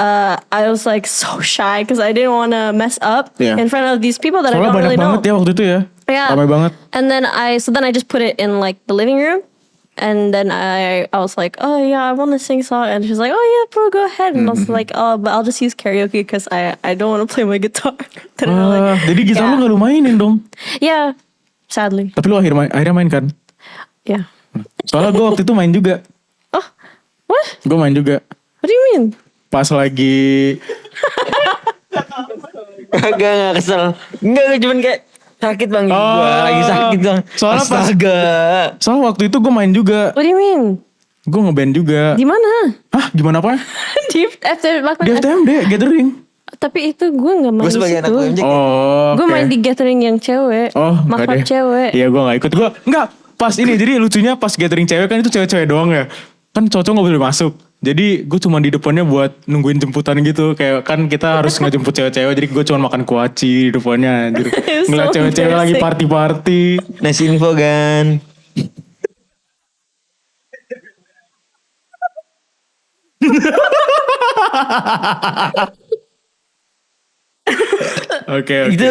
I was like so shy because I didn't want to mess up in front of these people that I don't really know. Soalnya banyak banget ya waktu itu ya. Yeah. Ramai banget. And then I just put it in like the living room. And then I was like, oh yeah, I want to sing a song. And she's like, oh yeah, bro, go ahead. And I was like, but I'll just use karaoke because I don't want to play my guitar. Jadi gitar lu gak lu mainin dong? Yeah, sadly. Tapi lu akhirnya main kan? Yeah. Soalnya gue waktu itu main juga. Oh, what? Gue main juga. What do you mean? Pas lagi. Gak kesel. Enggak, cuman kayak sakit bang. Gue lagi sakit bang. Soalnya waktu itu gue main juga. What do you mean? Gue ngeband juga. Di mana? Hah, gimana apa? Di FTMD. Di FTMD, gathering. Tapi itu gue gak main di situ. Gue main di gathering yang cewek. Maklum cewek. Iya, gue gak ikut. Gue enggak. Pas ini, jadi lucunya pas gathering cewek kan itu cewek-cewek doang ya. Kan cowok gak boleh masuk. Jadi gue cuma di depannya buat nungguin jemputan gitu. Kayak kan kita harus ngejemput cewek-cewek. Jadi gue cuma makan kuaci di depannya. Ngeliat cewek-cewek lagi party-party. Nasi info kan. Oke. Itu.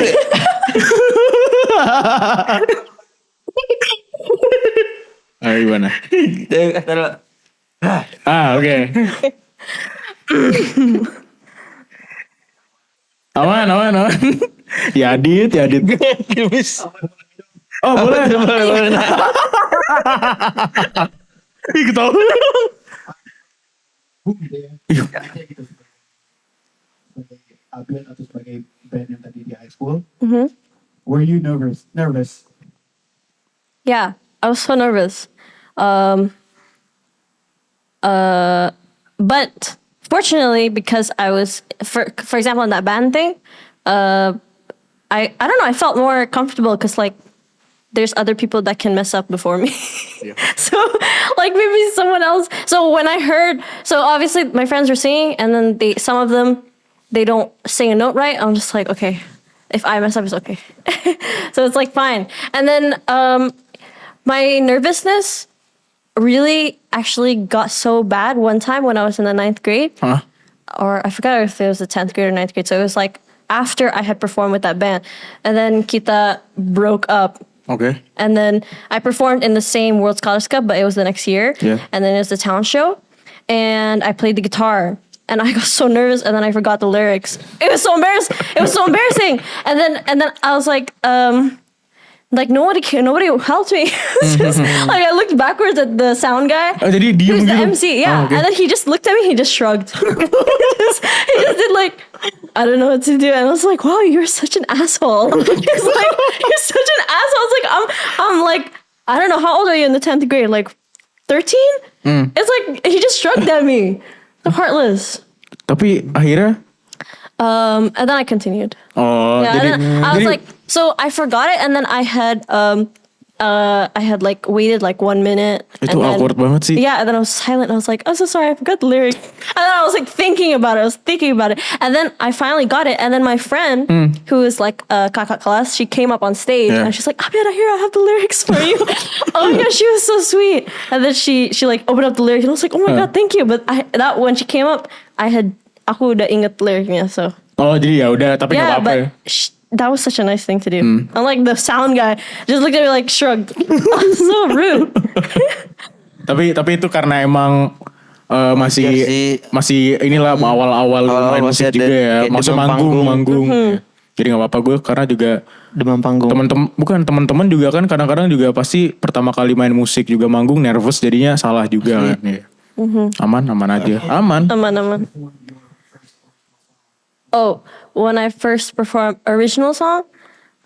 Gimana? Oke. Aman. Ya Adit. Oh boleh. Ih ketawa. Gitu ya. Iya. Kayak gitu. Sebagai ABYAD atau sebagai band yang tadi di high school, were you nervous? Yeah, I was so nervous. But fortunately, because I was, for example, in that band thing, I don't know, I felt more comfortable because like there's other people that can mess up before me. So like maybe someone else. So when I heard, so obviously my friends were singing, and then some of them, they don't sing a note right. I'm just like, okay, if I mess up, it's okay. So it's like fine. And then my nervousness really actually got so bad one time when I was in the 9th grade. Huh? Or I forgot if it was the 10th grade or 9th grade. So it was like after I had performed with that band. And then kita broke up. Okay. And then I performed in the same World Scholars Cup, but it was the next year. Yeah. And then it was the town show. And I played the guitar. And I got so nervous, and then I forgot the lyrics. It was so embarrassing. And then I was like nobody helped me. It's just, like I looked backwards at the sound guy. Oh, jadi He diem was the gitu? MC, yeah. Oh, okay. And then he just looked at me. He just shrugged. he just did like, I don't know what to do. And I was like, wow, you're such an asshole. He's like, you're such an asshole. I was like, I'm like, I don't know, how old are you in the 10th grade? Like 13? It's like he just shrugged at me. So heartless. Tapi akhirnya. And then I continued. Oh Yeah, jadi. and then I was jadi- like, so I forgot it, and then I had like waited like 1 minute. Itu and then, awkward banget sih. Yeah, and then I was silent. I was like, I'm so sorry, I forgot the lyric. And then I was like thinking about it. And then I finally got it. And then my friend, who is like kakak kelas, she came up on stage, Yeah. and she's like, Abiyad, here, I have the lyrics for you. Oh my god, she was so sweet. And then she like opened up the lyrics, and I was like, oh my god, thank you. But that when she came up, aku udah inget liriknya, so. Oh jadi ya udah, tapi nggak Yeah, apa-apa ya. but that was such a nice thing to do. Unlike the sound guy, just looked at me like shrugged. So rude. Tapi itu karena emang masih inilah awal-awal main musik masih juga ada ya. kayak Maksudnya demam manggung. Jadi nggak apa-apa gue karena juga Demam panggung. teman-teman juga kan kadang-kadang juga pasti pertama kali main musik juga manggung nervous jadinya salah juga kan. Ya. Aman aja. Aman. Aman. Oh, when I first performed original song,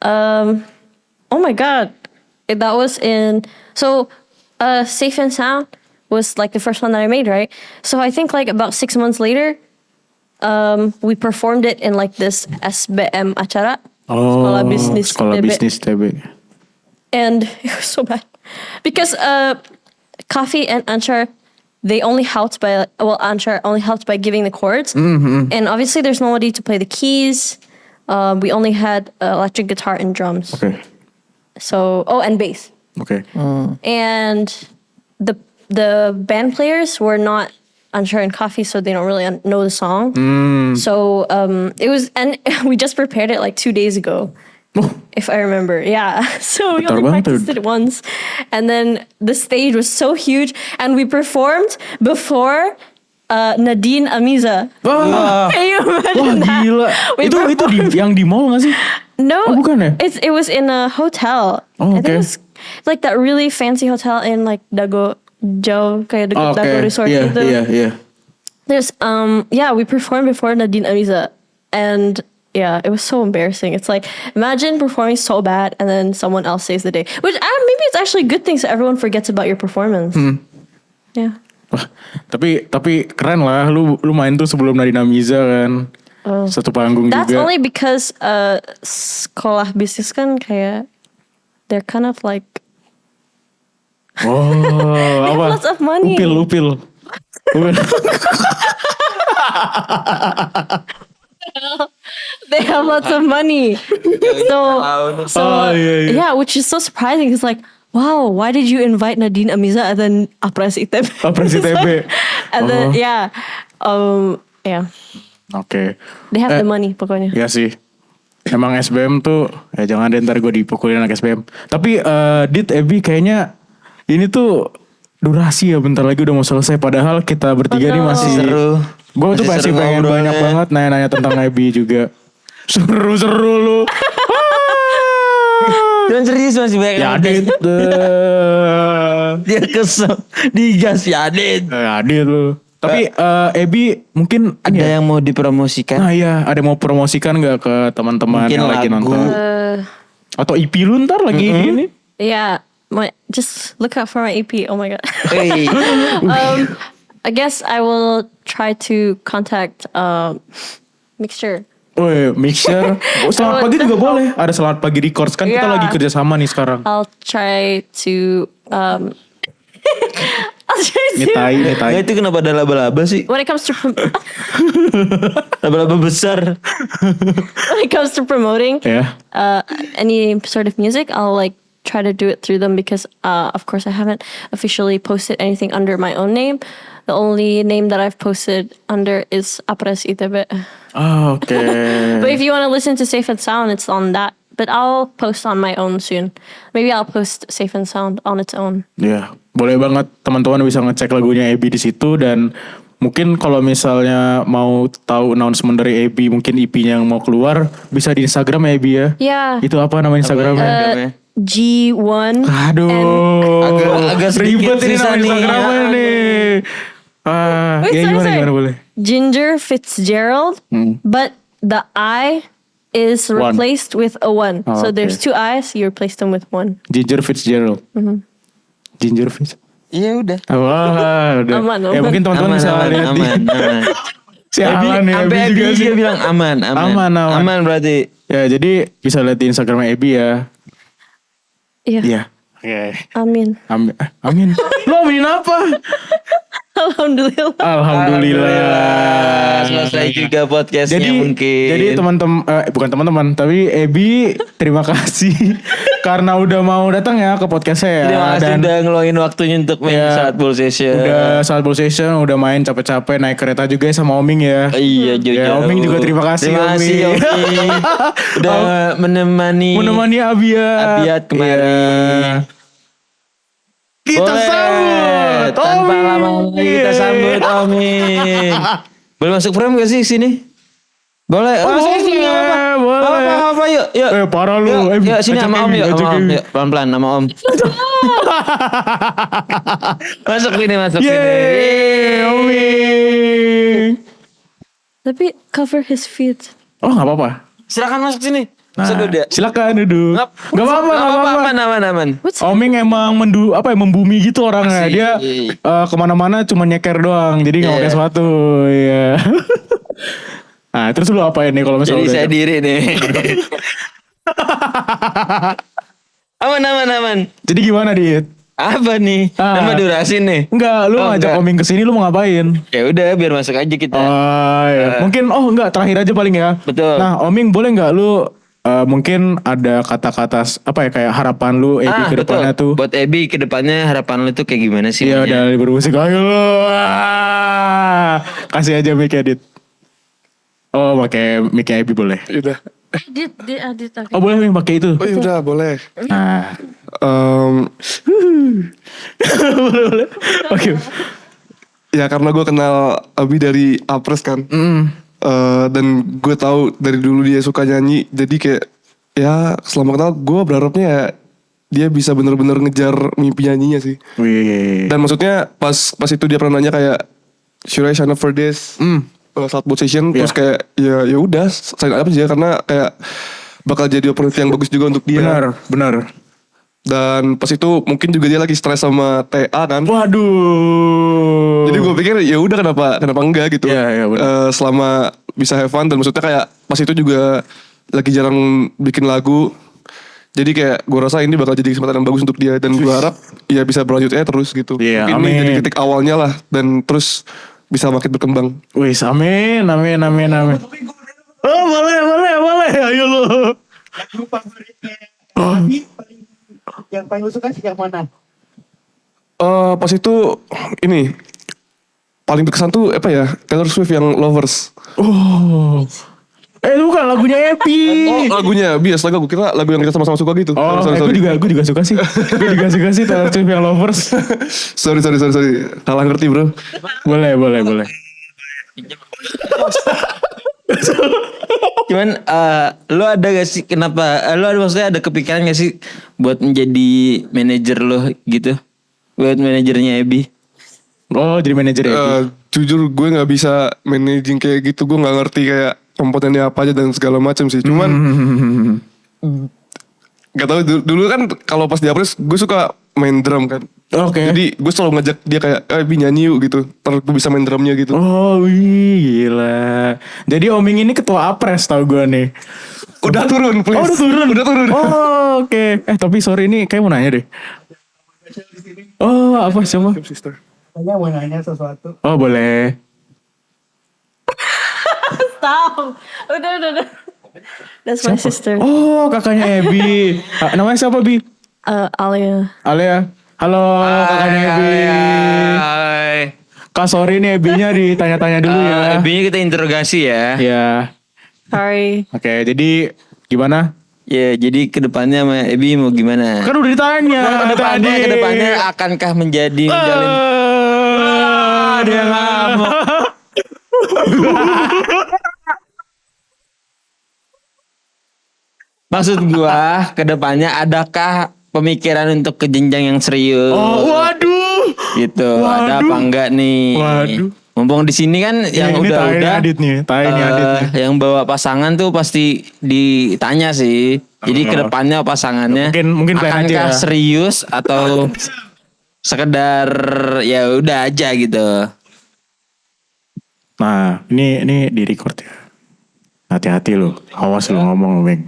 oh my god, that was in Safe and Sound was like the first one that I made, right? So I think like about 6 months later, we performed it in like this SBM acara, Oh, sekolah TB. bisnis TB. And it was so bad because Kafi and Anshar, they only helped by Anshar only helped by giving the chords, and obviously there's nobody to play the keys. We only had electric guitar and drums. Oke. So and bass. Oke. And the band players were not Anshar and Kafi, so they don't really know the song. So it was, and we just prepared it like 2 days ago. If I remember, yeah. So we only practiced it once, and then the stage was so huge, and we performed before Nadine Amiza. Wah, Can you imagine that? gila. We Itu yang di mall nggak sih? No, Oh, bukan ya? it was in a hotel. Oh, I think okay. it was like that really fancy hotel in like Dago kayak Oh, Dago Resort Iya. gitu. There's we performed before Nadine Amiza, and yeah, it was so embarrassing. It's like, imagine performing so bad and then someone else saves the day. Which maybe it's actually a good thing so everyone forgets about your performance. Yeah. Wah, tapi keren lah lu main tuh sebelum Nadine Amiza kan. Satu panggung That's juga. only because sekolah bisnis kan kayak they're kind of like Oh, they apa? have lots of money. Upil. They have lots of money. So yeah, which is so surprising. It's like, wow, why did you invite Nadine Amiza and then Apres ITB? Apres ITB. And then yeah. Oke. They have the money pokoknya. Ya sih. Emang SBM tuh jangan deh ntar gue dipukulin anak SBM. Tapi Dit, Ebi kayaknya ini tuh durasi ya bentar lagi udah mau selesai. Padahal kita bertiga nih masih seru. Gue tuh masih pengen banyak banget nanya-nanya tentang Ebi juga. Seru-seru lu. Jangan serius masih banyak Ya yang Adit. dia kesel digas ya Adit. Adit lu. Tapi Ebi mungkin Ada ini ya. yang mau dipromosikan? Nah iya, ada mau promosikan gak ke teman-teman Mungkin yang lagi lagu. nonton? Atau EP lu ntar lagi ini? Yeah, just look out for my EP. Oh my god. Hey. I guess I will try to contact Mixture. Woi, mixer. Selamat pagi juga boleh. Ada selamat pagi records kan kita Yeah. lagi kerja sama nih sekarang. I'll try to I'll try to Nitai. Nggak, itu kenapa ada laba-laba sih? when it comes to Laba-laba besar. when it comes to promoting Ya. any sort of music, I'll like try to do it through them because of course I haven't officially posted anything under my own name. The only name that I've posted under is Apres ITB. Ah, oke. But if you want to listen to Safe and Sound, it's on that. But I'll post on my own soon. Maybe I'll post Safe and Sound on its own. Ya, boleh banget teman-teman bisa ngecek lagunya Ebi di situ dan mungkin kalau misalnya mau tahu announcement dari Ebi, mungkin EP-nya yang mau keluar bisa di Instagram ya Ebi ya. Yeah. Itu apa nama Instagramnya? G1. Aduh, Agak sedikit ribet ini susah nama nih. Instagramnya nih. Wait, Ya sorry. gimana boleh? Ginger Fitzgerald, but the I is One. replaced with a 1. Oh, so okay. there's 2 I's, you replace them with 1. Ginger Fitzgerald. Ginger Fitz. Iya udah. Wah, udah. Aman, Ya aman. mungkin teman-teman bisa lihat di aman. sialan ya. Sampai Ebi Ebi juga sih. dia bilang aman. Aman berarti. Ya, jadi bisa lihat di Instagramnya Ebi ya. Yeah. Iya. Oke. Amin. Amin. Amin. Lo aminin apa? Alhamdulillah. Alhamdulillah. Selesai juga podcastnya Jadi, mungkin. jadi teman-teman, bukan teman-teman, tapi Ebi terima kasih karena udah mau datang ya ke podcast saya. Terima kasih udah ngeluangin waktunya untuk main Ya, saat bull session. Udah saat bull session, udah main capek-capek naik kereta juga sama Oming ya. Iya jujur. Ya, Oming juga terima kasih. Terima kasih Oming. Udah menemani Abiad. Abiad kemarin. Iya. Kita Boleh. sambut Tanpa Oming. lama-lama lagi kita sambut Oming. Boleh masuk frame gak sih sini? Boleh. Oh, Masuk boleh, sini, boleh. Apa yuk. Parah lu. Yuk sini Ajak sama Om Ebi, yuk. ajak Sama Om Ebi. yuk. Pelan-pelan sama Om. Masuk sini. Yeay, Oming. Tapi cover his feet. Oh, nggak apa-apa. Silakan masuk sini. Nah, Masuk udah. silakan duduk. Gak apa-apa. Aman. Oming emang membumi gitu orangnya. Asik. Dia kemana-mana cuma nyeker doang. Jadi nggak pakai sepatu. Iya. Nah, terus lu apain nih kalau misalnya Jadi udah saya jam? diri nih. Aman. Jadi gimana, Dit? Apa nih? Nama durasi nih. Enggak, lu Oh, ngajak enggak. Oming kesini lu mau ngapain? Ya udah biar masuk aja kita. Oh, iya. Mungkin enggak, terakhir aja paling ya. Betul. Nah, Oming boleh nggak lu mungkin ada kata-kata apa ya kayak harapan lu Ebi ke depannya tuh. Buat Ebi ke depannya harapan lu tuh kayak gimana sih? Iya, maunya? udah bermusik ayo lu. Kasih aja mic edit. Oh, pakai mic Ebi boleh. Udah. Adit. Okay. Oh, boleh Ming pakai itu. Oh iya udah boleh. Nah, boleh. Oke. Ya karena gue kenal Abi dari Apres kan. Dan gue tahu dari dulu dia suka nyanyi. Jadi kayak ya selama kenal gue berharapnya ya dia bisa bener-bener ngejar mimpi nyanyinya sih. Wih. Dan maksudnya pas itu dia pernah nanya kayak should I sign up for this? Saat boot session terus kayak ya udah sign up aja karena kayak bakal jadi opportunity yang bagus juga untuk dia. Benar. Dan pas itu mungkin juga dia lagi stres sama TA kan. Waduh. Jadi gue pikir ya udah kenapa enggak gitu. Iya, benar. Selama bisa have fun dan maksudnya kayak pas itu juga lagi jarang bikin lagu. Jadi kayak gue rasa ini bakal jadi kesempatan yang bagus untuk dia dan gue harap ya bisa berlanjutnya terus gitu. Iya, Mungkin ini amin. jadi titik awalnya lah dan terus bisa makin berkembang. Wih, amin. Oh, boleh. Ayo lu. Lagu favoritnya Abi yang paling lu suka sih yang mana? Pas itu ini paling berkesan tuh apa ya? Taylor Swift yang Lovers. Oh. Itu bukan lagunya Ebi. Oh lagunya bias lagu. Gue kira lagu yang kita sama-sama suka gitu. Oh, sorry. gue juga suka sih. Gue juga suka sih Taylor Swift yang Lovers. sorry. Salah ngerti bro. Boleh. Cuman lo ada gak sih kenapa lo ada maksudnya ada kepikiran gak sih buat menjadi manajer lo gitu? Buat manajernya Ebi. Oh jadi manajer ya? Jujur gue nggak bisa managing kayak gitu. Gue nggak ngerti kayak komponennya apa aja dan segala macam sih. Cuman nggak tahu dulu kan kalau pas di Apres gue suka main drum kan. Oke. Jadi gue selalu ngajak dia kayak Bi nyanyi yuk gitu. Ntar gue bisa main drumnya gitu. Oh wih gila. Jadi Oming ini ketua Apres tau gue nih. Udah turun please. Oh udah turun? Udah turun. Oh oke. Tapi sorry ini kayak mau nanya deh. Oh apa siapa? Sister. Saya mau nanya sesuatu. Oh boleh. Stop. Udah. That's my sister. Oh kakaknya Ebi. Namanya siapa Bi? Alia. Alia. Halo kakaknya Ebi. Hai. Kak sorry nih Ebinya ditanya-tanya dulu ya. Ebinya kita interogasi ya. Ya. Sorry. Oke jadi gimana? Ya jadi kedepannya sama Ebi mau gimana? Kan udah ditanya. Kedepannya akankah menjalin? Dia ngamuk. Maksud gua kedepannya adakah pemikiran untuk ke jenjang yang serius? Oh waduh. Gitu. Ada apa enggak nih? Waduh. Mumpung di sini kan yang ini udah Adit nih. Adit nih. yang bawa pasangan tuh pasti ditanya sih. Jadi kedepannya pasangannya Mungkin plan aja akankah ya. serius atau sekedar ya udah aja gitu. Nah, ini di record ya. Hati-hati lo. Awas lo ngomong, Bang.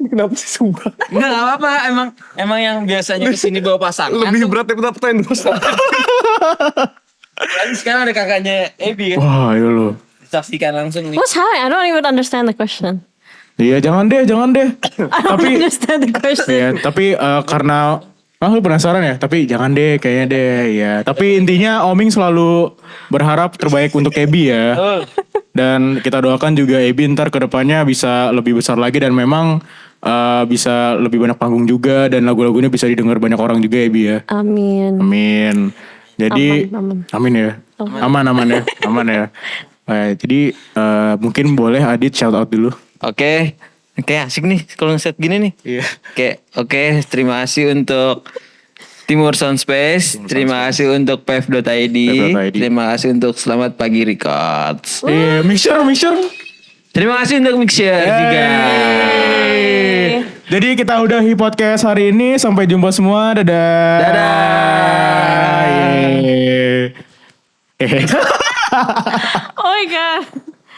Kenapa sih sumpah? Enggak apa-apa, emang yang biasanya kesini bawa pasangan. Lebih berat daripada pertanyaan dosa. Kan sekarang ada kakaknya Ebi kan. Wah, iya lo. Disaksikan langsung nih. What's happening? I don't even understand the question. Iya, jangan deh. I don't understand the question. Ya, tapi karena lu penasaran ya, tapi jangan deh kayaknya deh ya. Tapi intinya Oming selalu berharap terbaik untuk Ebi ya. Dan kita doakan juga Ebi ntar kedepannya bisa lebih besar lagi dan memang bisa lebih banyak panggung juga dan lagu-lagunya bisa didengar banyak orang juga Ebi ya. Amin. Amin. Jadi amin ya. Aman ya. Aman ya. Jadi mungkin boleh Adit shout out dulu. Oke, asik nih kalau ngeset gini nih. Iya. Oke, terima kasih untuk Timur Sound Space, terima kasih untuk pef.id, terima kasih untuk Selamat Pagi Records. Iya, mixer. Terima kasih untuk Mixer juga. Jadi kita udahi podcast hari ini. Sampai jumpa semua. Dadah. Dadah. Yeay. Oh my god.